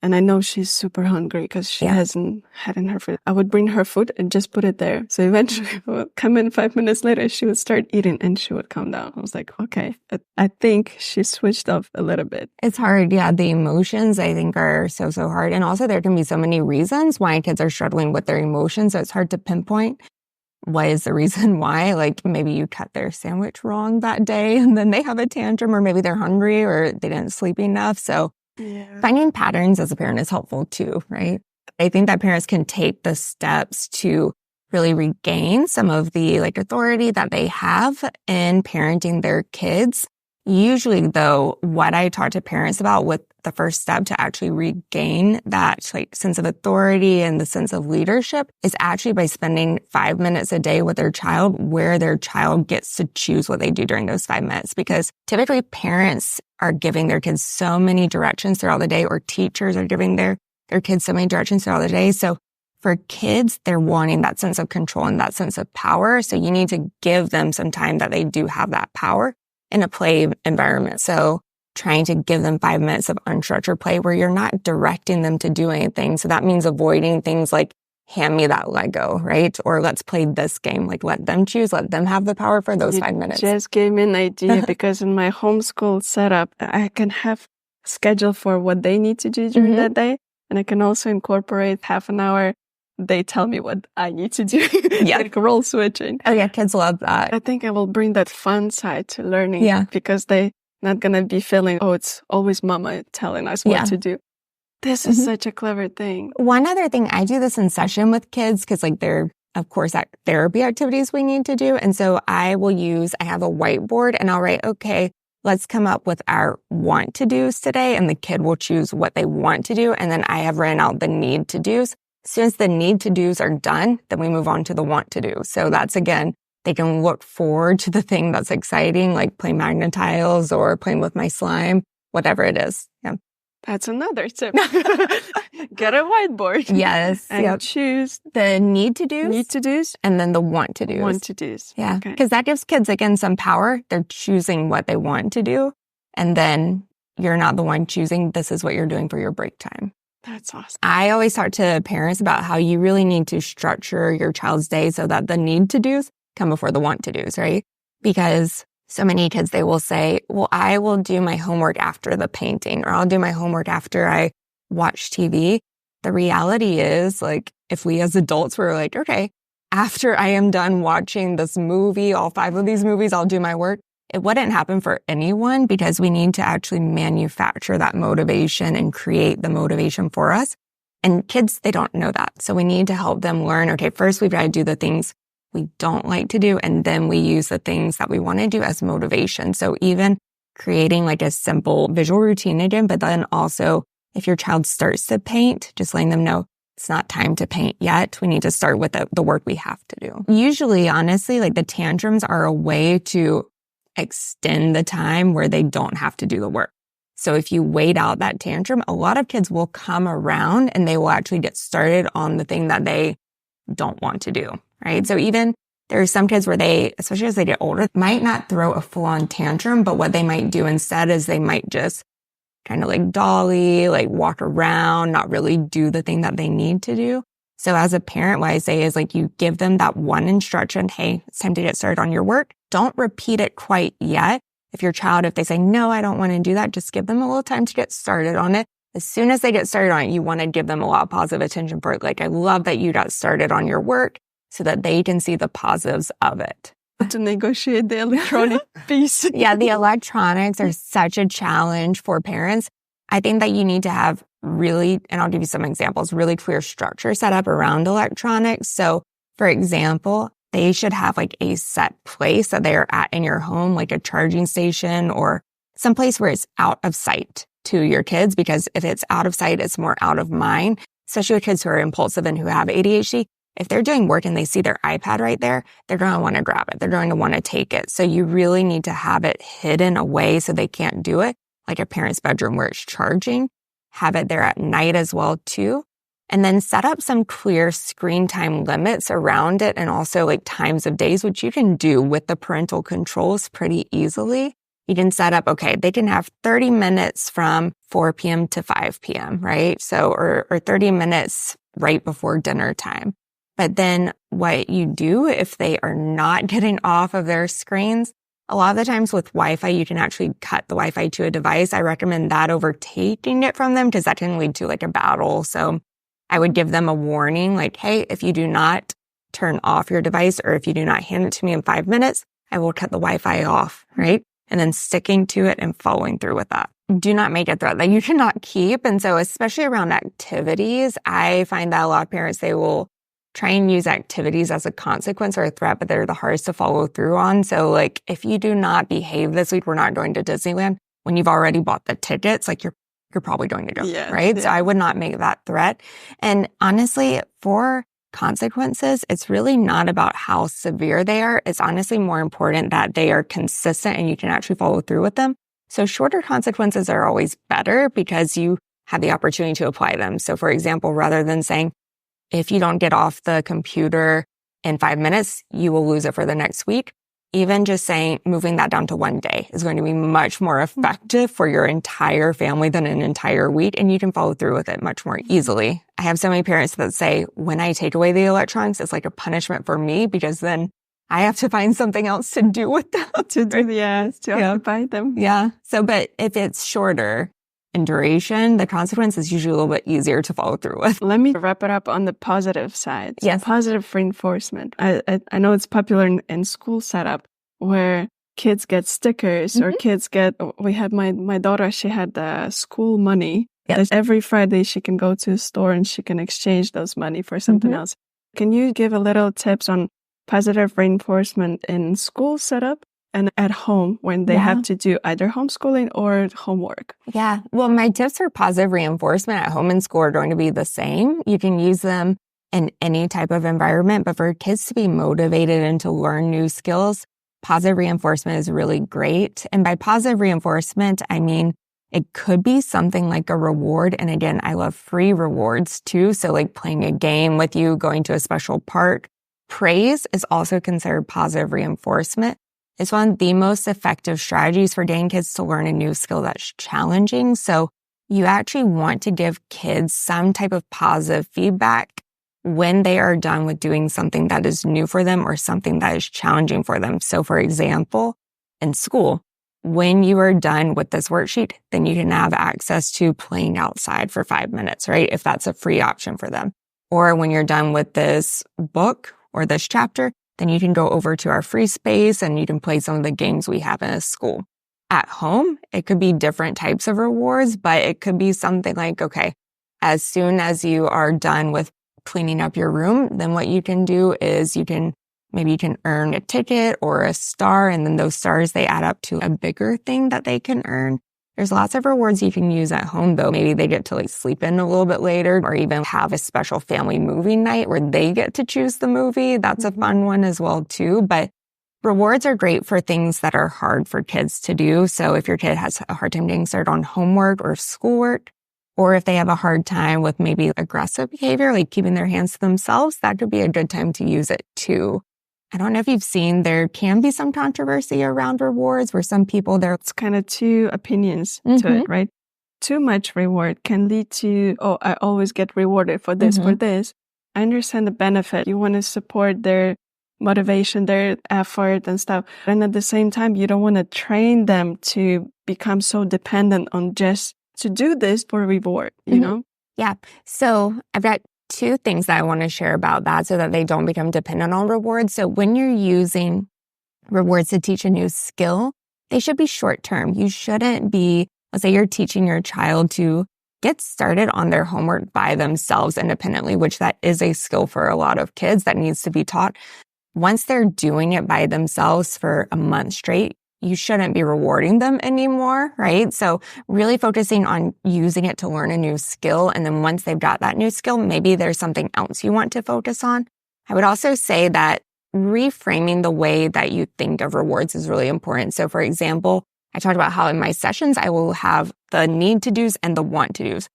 and I know she's super hungry because she hasn't had in her food. I would bring her food and just put it there. So eventually I would come in 5 minutes later, she would start eating and she would calm down. I was like, okay, I think she switched off a little bit. It's hard. Yeah. The emotions I think are so hard. And also there can be so many reasons why kids are struggling with their emotions. So it's hard to pinpoint what is the reason why. Like maybe you cut their sandwich wrong that day and then they have a tantrum, or maybe they're hungry or they didn't sleep enough. So finding patterns as a parent is helpful too, right? I think that parents can take the steps to really regain some of the authority that they have in parenting their kids. Usually though, what I talk to parents about with the first step to actually regain that sense of authority and the sense of leadership is actually by spending 5 minutes a day with their child, where their child gets to choose what they do during those 5 minutes. Because typically parents are giving their kids so many directions throughout the day, or teachers are giving their kids so many directions throughout the day. So for kids, they're wanting that sense of control and that sense of power. So you need to give them some time that they do have that power in a play environment. So trying to give them 5 minutes of unstructured play where you're not directing them to do anything. So that means avoiding things like hand me that Lego, right? Or let's play this game. Like, let them choose, let them have the power for those 5 minutes. Just gave me an idea because in my homeschool setup, I can have a schedule for what they need to do during that day. And I can also incorporate half an hour. They tell me what I need to do. Like role switching. Oh yeah, kids love that. I think I will bring that fun side to learning because they not going to be feeling, oh, it's always mama telling us what to do. This is such a clever thing. One other thing, I do this in session with kids because like they're, of course, therapy activities we need to do. And so I have a whiteboard and I'll write, okay, let's come up with our want to do's today. And the kid will choose what they want to do. And then I have written out the need to do's. As soon as the need to do's are done, then we move on to the want to do. So that's, again, they can look forward to the thing that's exciting, like playing magnetiles or playing with my slime, whatever it is. Yeah. That's another tip. Get a whiteboard. Yes. And choose the need to do's. Need to do's. And then the want to do's. Want to do's. Yeah. Because that gives kids, again, some power. They're choosing what they want to do. And then you're not the one choosing. This is what you're doing for your break time. That's awesome. I always talk to parents about how you really need to structure your child's day so that the need to do's come before the want to do's, right? Because so many kids, they will say, well, I will do my homework after the painting, or I'll do my homework after I watch TV. The reality is, like, if we as adults were like, okay, after I am done watching this movie, all 5 of these movies, I'll do my work. It wouldn't happen for anyone because we need to actually manufacture that motivation and create the motivation for us. And kids, they don't know that. So we need to help them learn, okay, first we've got to do the things we don't like to do, and then we use the things that we want to do as motivation. So even creating like a simple visual routine again, but then also if your child starts to paint, just letting them know it's not time to paint yet. We need to start with the work we have to do. Usually, honestly, like the tantrums are a way to extend the time where they don't have to do the work. So if you wait out that tantrum, a lot of kids will come around and they will actually get started on the thing that they don't want to do, right? So even there are some kids where they, especially as they get older, might not throw a full-on tantrum, but what they might do instead is they might just kind of like dolly, like walk around, not really do the thing that they need to do. So as a parent, what I say is like you give them that one instruction, hey, it's time to get started on your work. Don't repeat it quite yet. If your child, if they say, no, I don't want to do that, just give them a little time to get started on it. As soon as they get started on it, you want to give them a lot of positive attention for it. Like, I love that you got started on your work so that they can see the positives of it. To negotiate the electronic piece. Yeah, the electronics are such a challenge for parents. I think that you need to have really, and I'll give you some examples, really clear structure set up around electronics. So, for example, they should have like a set place that they are at in your home, like a charging station or some place where it's out of sight to your kids, because if it's out of sight, it's more out of mind, especially with kids who are impulsive and who have ADHD. If they're doing work and they see their iPad right there, they're going to want to grab it. They're going to want to take it. So you really need to have it hidden away so they can't do it, like a parent's bedroom where it's charging. Have it there at night as well too. And then set up some clear screen time limits around it, and also like times of days, which you can do with the parental controls pretty easily. You can set up, okay, they can have 30 minutes from 4 p.m. to 5 p.m., right? So, or 30 minutes right before dinner time. But then what you do if they are not getting off of their screens, a lot of the times with Wi-Fi, you can actually cut the Wi-Fi to a device. I recommend that over taking it from them because that can lead to like a battle. So I would give them a warning like, hey, if you do not turn off your device or if you do not hand it to me in 5 minutes, I will cut the Wi-Fi off, right? And then sticking to it and following through with that. Do not make a threat that you cannot keep. And so especially around activities, I find that a lot of parents, they will try and use activities as a consequence or a threat, but they're the hardest to follow through on. So like, if you do not behave this week, we're not going to Disneyland. When you've already bought the tickets, like you're probably going to go, right? Yeah. So I would not make that threat. And honestly, for consequences, it's really not about how severe they are. It's honestly more important that they are consistent and you can actually follow through with them. So shorter consequences are always better because you have the opportunity to apply them. So for example, rather than saying, if you don't get off the computer in 5 minutes, you will lose it for the next week. even just saying moving that down to 1 day is going to be much more effective for your entire family than an entire week. And you can follow through with it much more easily. I have so many parents that say, when I take away the electronics, it's like a punishment for me because then I have to find something else to do with them. to occupy them. Yeah. So, but if it's shorter in duration, the consequence is usually a little bit easier to follow through with. Let me wrap it up on the positive side. So yes. Positive reinforcement. I know it's popular in school setup where kids get stickers or kids get, we had my daughter, she had the school money. Yes. Every Friday she can go to a store and she can exchange those money for something else. Can you give a little tips on positive reinforcement in school setup and at home when they have to do either homeschooling or homework? Yeah. Well, my tips for positive reinforcement at home and school are going to be the same. You can use them in any type of environment, but for kids to be motivated and to learn new skills, positive reinforcement is really great. And by positive reinforcement, I mean, it could be something like a reward. And again, I love free rewards too. So like playing a game with you, going to a special park. Praise is also considered positive reinforcement. It's one of the most effective strategies for getting kids to learn a new skill that's challenging. So you actually want to give kids some type of positive feedback when they are done with doing something that is new for them or something that is challenging for them. So for example, in school, when you are done with this worksheet, then you can have access to playing outside for 5 minutes, right? If that's a free option for them. Or when you're done with this book or this chapter, then you can go over to our free space and you can play some of the games we have in a school. At home, it could be different types of rewards, but it could be something like, okay, as soon as you are done with cleaning up your room, then what you can do is you can earn a ticket or a star, and then those stars, they add up to a bigger thing that they can earn. There's lots of rewards you can use at home, though. Maybe they get to like sleep in a little bit later or even have a special family movie night where they get to choose the movie. That's a fun one as well, too. But rewards are great for things that are hard for kids to do. So if your kid has a hard time getting started on homework or schoolwork, or if they have a hard time with maybe aggressive behavior, like keeping their hands to themselves, that could be a good time to use it, too. I don't know if you've seen, there can be some controversy around rewards where some people, it's kind of two opinions to it, right? Too much reward can lead to, oh, I always get rewarded for this, for this. I understand the benefit. You want to support their motivation, their effort and stuff. And at the same time, you don't want to train them to become so dependent on just to do this for reward, you know? Yeah. So I've got 2 things that I want to share about that so that they don't become dependent on rewards. So when you're using rewards to teach a new skill, they should be short term. You shouldn't be, let's say you're teaching your child to get started on their homework by themselves independently, which that is a skill for a lot of kids that needs to be taught. Once they're doing it by themselves for a month straight, you shouldn't be rewarding them anymore, right? So really focusing on using it to learn a new skill. And then once they've got that new skill, maybe there's something else you want to focus on. I would also say that reframing the way that you think of rewards is really important. So for example, I talked about how in my sessions, I will have the need to do's and the want to do's.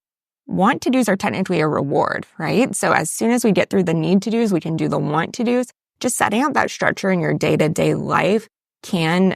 Want to do's are technically a reward, right? So as soon as we get through the need to do's, we can do the want to do's. Just setting up that structure in your day-to-day life can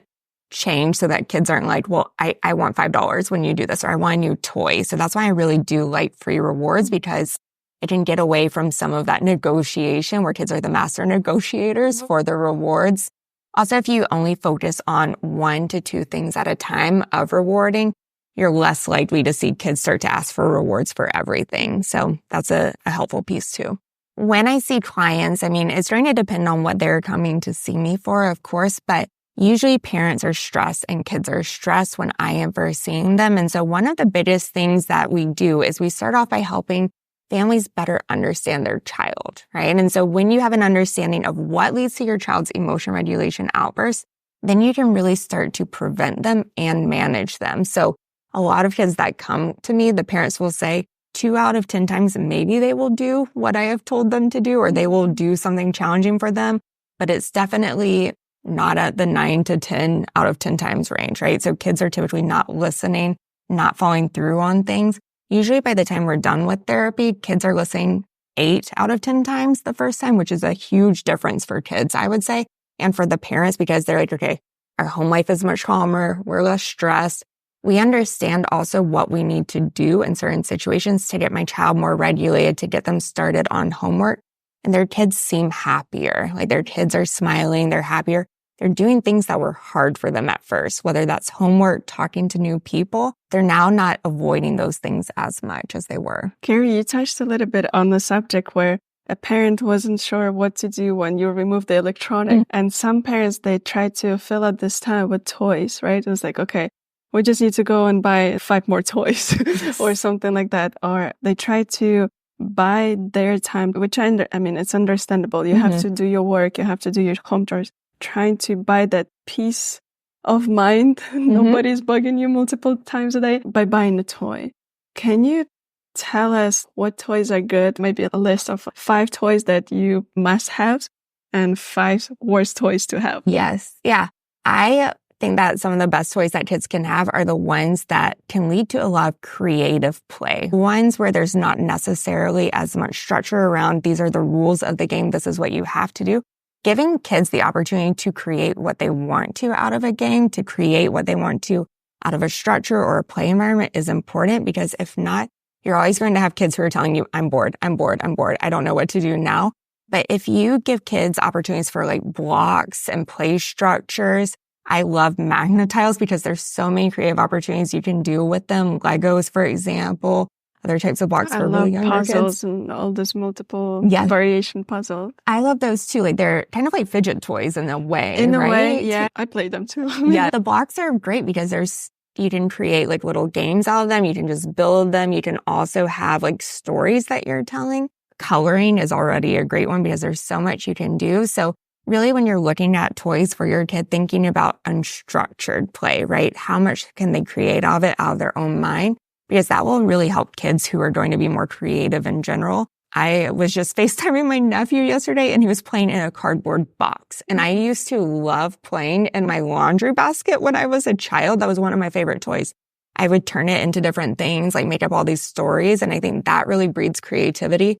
change so that kids aren't like, well, I want $5 when you do this, or I want a new toy. So that's why I really do like free rewards, because it can get away from some of that negotiation where kids are the master negotiators for the rewards. Also, if you only focus on 1 to 2 things at a time of rewarding, you're less likely to see kids start to ask for rewards for everything. So that's a helpful piece too. When I see clients, I mean, it's going to depend on what they're coming to see me for, of course, but usually parents are stressed and kids are stressed when I am first seeing them. And so one of the biggest things that we do is we start off by helping families better understand their child, right? And so when you have an understanding of what leads to your child's emotion regulation outbursts, then you can really start to prevent them and manage them. So a lot of kids that come to me, the parents will say 2 out of 10 times, maybe they will do what I have told them to do, or they will do something challenging for them, but it's definitely not at the 9 to 10 out of 10 times range, right? So kids are typically not listening, not following through on things. Usually by the time we're done with therapy, kids are listening 8 out of 10 times the first time, which is a huge difference for kids, I would say. And for the parents, because they're like, okay, our home life is much calmer, we're less stressed. We understand also what we need to do in certain situations to get my child more regulated, to get them started on homework. And their kids seem happier. Like their kids are smiling, they're happier. They're doing things that were hard for them at first, whether that's homework, talking to new people. They're now not avoiding those things as much as they were. Carrie, you touched a little bit on the subject where a parent wasn't sure what to do when you remove the electronic. And some parents, they try to fill out this time with toys, right? It was like, okay, we just need to go and buy 5 more toys or something like that. Or they try to buy their time, which I mean, it's understandable. You have to do your work. You have to do your home chores. Trying to buy that peace of mind. Nobody's bugging you multiple times a day by buying a toy. Can you tell us what toys are good? Maybe a list of 5 toys that you must have and 5 worst toys to have. Yes. Yeah. I think that some of the best toys that kids can have are the ones that can lead to a lot of creative play. Ones where there's not necessarily as much structure around, these are the rules of the game, this is what you have to do. Giving kids the opportunity to create what they want to out of a game, to create what they want to out of a structure or a play environment is important, because if not, you're always going to have kids who are telling you, I'm bored, I'm bored, I'm bored, I don't know what to do now. But if you give kids opportunities for like blocks and play structures, I love magnet tiles because there's so many creative opportunities you can do with them. Legos, for example. Other types of blocks for really younger kids. Puzzles and all this multiple variation puzzles. I love those too. Like they're kind of like fidget toys in a way. In a way, yeah. I play them too. Yeah, the blocks are great because you can create like little games out of them. You can just build them. You can also have like stories that you're telling. Coloring is already a great one because there's so much you can do. So really when you're looking at toys for your kid, thinking about unstructured play, right? How much can they create out of it, out of their own mind? Because that will really help kids who are going to be more creative in general. I was just FaceTiming my nephew yesterday and he was playing in a cardboard box. And I used to love playing in my laundry basket when I was a child. That was one of my favorite toys. I would turn it into different things, like make up all these stories. And I think that really breeds creativity.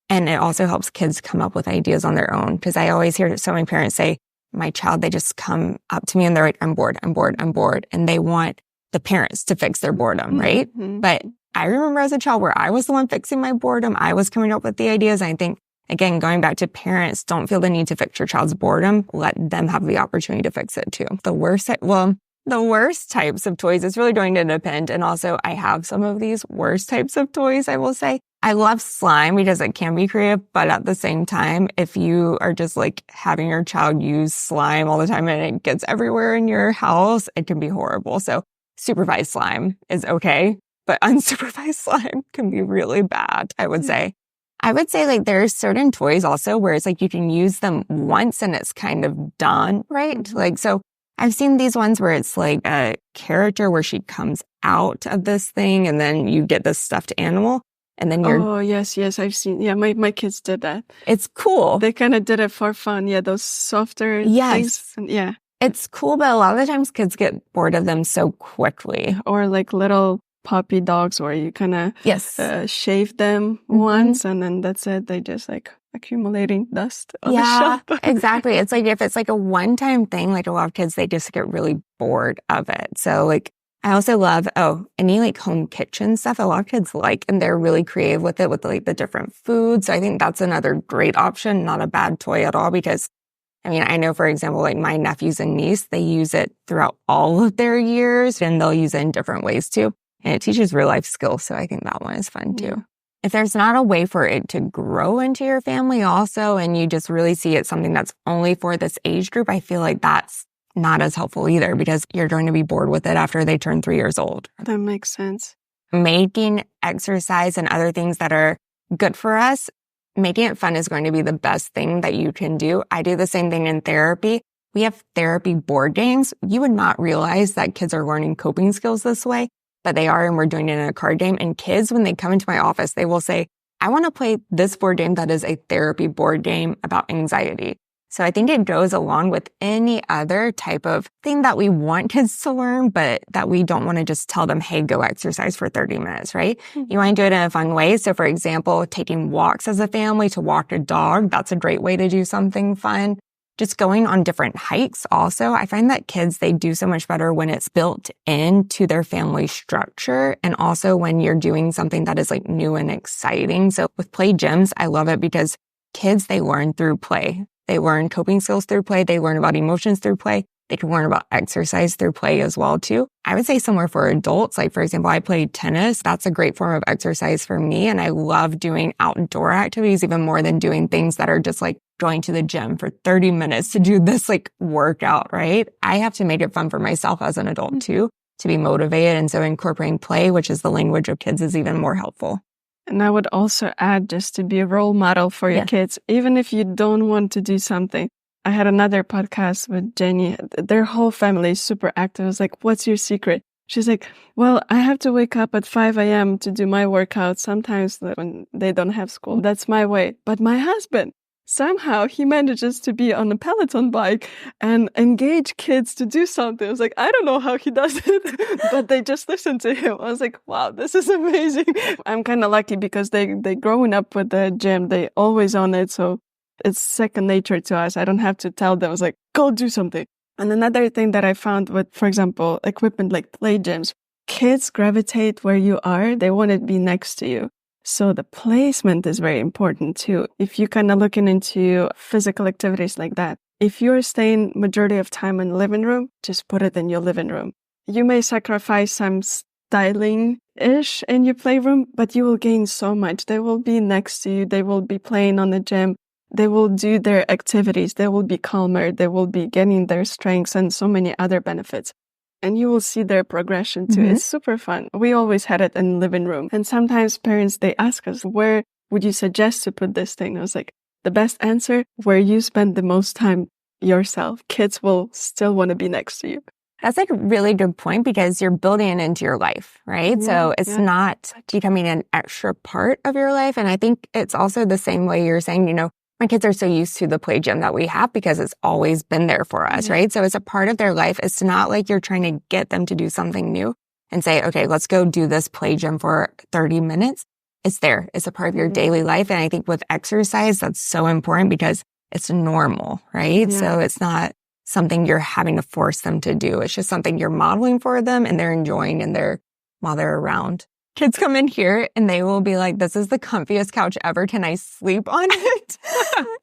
And it also helps kids come up with ideas on their own. Because I always hear so many parents say, my child, they just come up to me and they're like, I'm bored, I'm bored, I'm bored. And they want the parents to fix their boredom, right? But I remember as a child where I was the one fixing my boredom. I was coming up with the ideas. I think, again, going back to parents, don't feel the need to fix your child's boredom. Let them have the opportunity to fix it too. The worst types of toys, it's really going to depend. And also I have some of these worst types of toys, I will say. I love slime because it can be creative, but at the same time, if you are just like having your child use slime all the time and it gets everywhere in your house, it can be horrible. So supervised slime is okay, but unsupervised slime can be really bad, I would say. I would say like there's certain toys also where it's like you can use them once and it's kind of done, right? Like, so I've seen these ones where it's like a character where she comes out of this thing and then you get this stuffed animal and then you're... Oh, yes, I've seen. Yeah, my kids did that. It's cool. They kind of did it for fun. Yeah, those softer things. Yeah. It's cool, but a lot of the times kids get bored of them so quickly. Or like little puppy dogs where you kind of shave them once and then that's it. They just like accumulating dust on the shelf. Exactly. It's like if it's like a one-time thing, like a lot of kids, they just get really bored of it. So like I also love, any like home kitchen stuff a lot of kids like, and they're really creative with it with like the different foods. So I think that's another great option, not a bad toy at all because I mean, I know, for example, like my nephews and niece, they use it throughout all of their years and they'll use it in different ways too. And it teaches real life skills. So I think that one is fun too. If there's not a way for it to grow into your family also, and you just really see it something that's only for this age group, I feel like that's not as helpful either because you're going to be bored with it after they turn 3 years old. That makes sense. Making exercise and other things that are good for us, making it fun is going to be the best thing that you can do. I do the same thing in therapy. We have therapy board games. You would not realize that kids are learning coping skills this way, but they are, and we're doing it in a card game. And kids, when they come into my office, they will say, I want to play this board game that is a therapy board game about anxiety. So I think it goes along with any other type of thing that we want kids to learn, but that we don't want to just tell them, hey, go exercise for 30 minutes, right? You want to do it in a fun way. So for example, taking walks as a family to walk a dog, that's a great way to do something fun. just going on different hikes also. I find that kids, they do so much better when it's built into their family structure, and also when you're doing something that is like new and exciting. So with play gyms, I love it because kids, they learn through play. They learn coping skills through play. They learn about emotions through play. They can learn about exercise through play as well too. I would say similar for adults. Like for example, I play tennis. That's a great form of exercise for me. And I love doing outdoor activities even more than doing things that are just like going to the gym for 30 minutes to do this like workout, right? I have to make it fun for myself as an adult too, to be motivated. And so incorporating play, which is the language of kids, is even more helpful. And I would also add just to be a role model for your kids, even if you don't want to do something. I had another podcast with Jenny. Their whole family is super active. I was like, what's your secret? She's like, well, I have to wake up at 5 a.m. to do my workout. Sometimes when they don't have school, that's my way. But my husband, somehow he manages to be on a Peloton bike and engage kids to do something. I was like, I don't know how he does it, but they just listen to him. I was like, wow, this is amazing. I'm kind of lucky because they growing up with the gym. They always on it. So it's second nature to us. I don't have to tell them. I was like, go do something. And another thing that I found with, for example, equipment like play gyms, kids gravitate where you are. They want to be next to you. So the placement is very important too. If you kind of looking into physical activities like that, if you're staying majority of time in the living room, just put it in your living room. You may sacrifice some styling-ish in your playroom, but you will gain so much. They will be next to you. They will be playing on the gym. They will do their activities. They will be calmer. They will be getting their strengths and so many other benefits. And you will see their progression too. It's super fun. We always had it in the living room. And sometimes parents, they ask us, where would you suggest to put this thing? I was like, the best answer, where you spend the most time yourself. Kids will still want to be next to you. That's like a really good point because you're building it into your life, right? So it's not becoming an extra part of your life. And I think it's also the same way you're saying, you know, my kids are so used to the play gym that we have because it's always been there for us, right? So it's a part of their life. It's not like you're trying to get them to do something new and say, okay, let's go do this play gym for 30 minutes. It's there. It's a part of your daily life. And I think with exercise, that's so important because it's normal, right? Yeah. So it's not something you're having to force them to do. It's just something you're modeling for them and they're enjoying while they're around. Kids come in here and they will be like, this is the comfiest couch ever. Can I sleep on it?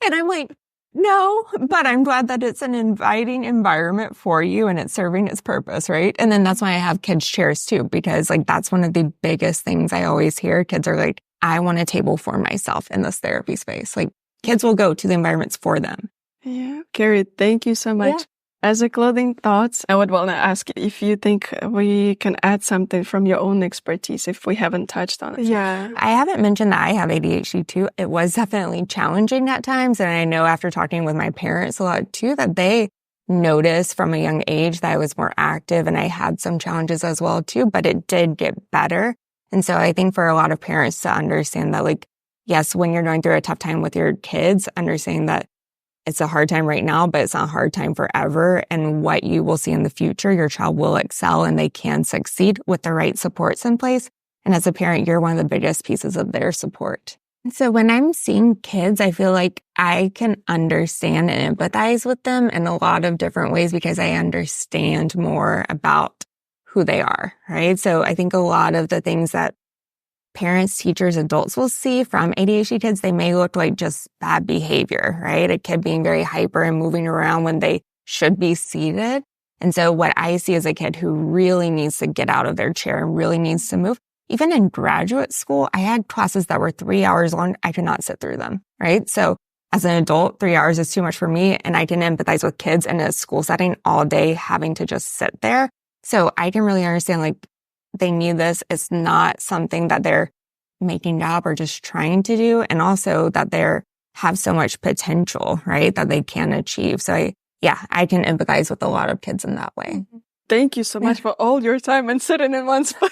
And I'm like, no, but I'm glad that it's an inviting environment for you and it's serving its purpose, right? And then that's why I have kids' chairs too, because like that's one of the biggest things I always hear. Kids are like, I want a table for myself in this therapy space. Like kids will go to the environments for them. Yeah. Carrie, thank you so much. Yeah. As a closing thoughts, I would want to ask if you think we can add something from your own expertise if we haven't touched on it. Yeah. I haven't mentioned that I have ADHD too. It was definitely challenging at times. And I know after talking with my parents a lot too, that they noticed from a young age that I was more active and I had some challenges as well too, but it did get better. And so I think for a lot of parents to understand that like, yes, when you're going through a tough time with your kids, understanding that it's a hard time right now, but it's not a hard time forever. And what you will see in the future, your child will excel and they can succeed with the right supports in place. And as a parent, you're one of the biggest pieces of their support. And so when I'm seeing kids, I feel like I can understand and empathize with them in a lot of different ways because I understand more about who they are, right? So I think a lot of the things that parents, teachers, adults will see from ADHD kids, they may look like just bad behavior, right? A kid being very hyper and moving around when they should be seated. And so what I see is a kid who really needs to get out of their chair and really needs to move. Even in graduate school, I had classes that were 3 hours long. I could not sit through them, right? So as an adult, 3 hours is too much for me. And I can empathize with kids in a school setting all day having to just sit there. So I can really understand like, they need this. It's not something that they're making up or just trying to do. And also that they have so much potential, right? That they can achieve. So I can empathize with a lot of kids in that way. Thank you so much for all your time and sitting in one space.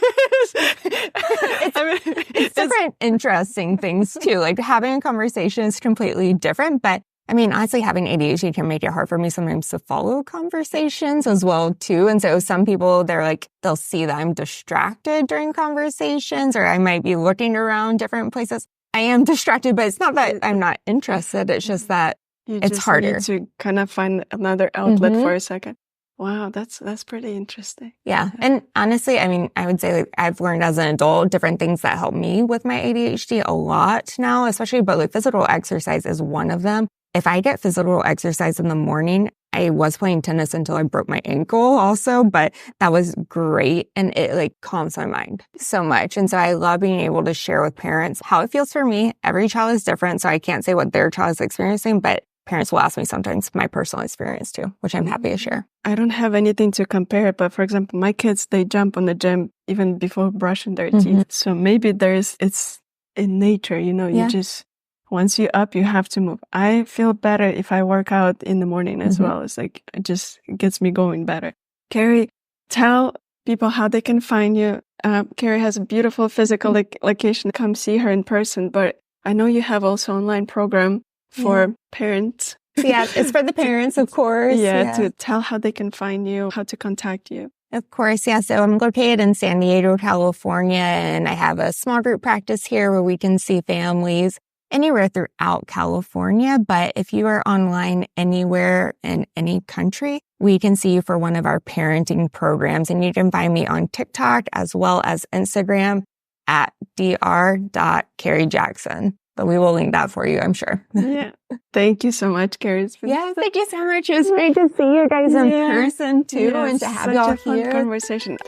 It's different, interesting things too. Like having a conversation is completely different, but I mean, honestly, having ADHD can make it hard for me sometimes to follow conversations as well, too. And so some people, they'll see that I'm distracted during conversations or I might be looking around different places. I am distracted, but it's not that I'm not interested. It's just that it's harder. Need to kind of find another outlet for a second. Wow, that's pretty interesting. Yeah. And honestly, I mean, I would say like I've learned as an adult different things that help me with my ADHD a lot now, especially, but like physical exercise is one of them. If I get physical exercise in the morning, I was playing tennis until I broke my ankle also, but that was great. And it like calms my mind so much. And so I love being able to share with parents how it feels for me. Every child is different, so I can't say what their child is experiencing, but parents will ask me sometimes my personal experience too, which I'm happy to share. I don't have anything to compare, but for example, my kids, they jump on the gym even before brushing their teeth. So maybe it's in nature, you just, once you're up, you have to move. I feel better if I work out in the morning as well. It's like, it just gets me going better. Carrie, tell people how they can find you. Carrie has a beautiful physical location. Come see her in person, but I know you have also online program for parents. Yeah, it's for the parents, of course. To tell how they can find you, how to contact you. Of course, yeah. So I'm located in San Diego, California, and I have a small group practice here where we can see families anywhere throughout California. But if you are online anywhere in any country, we can see you for one of our parenting programs. And you can find me on TikTok as well as Instagram at dr.carriejackson. But we will link that for you, I'm sure. Yeah. Thank you so much, Carrie. Thank you so much. It was great to see you guys in person, too, and to have y'all here. Such a fun conversation.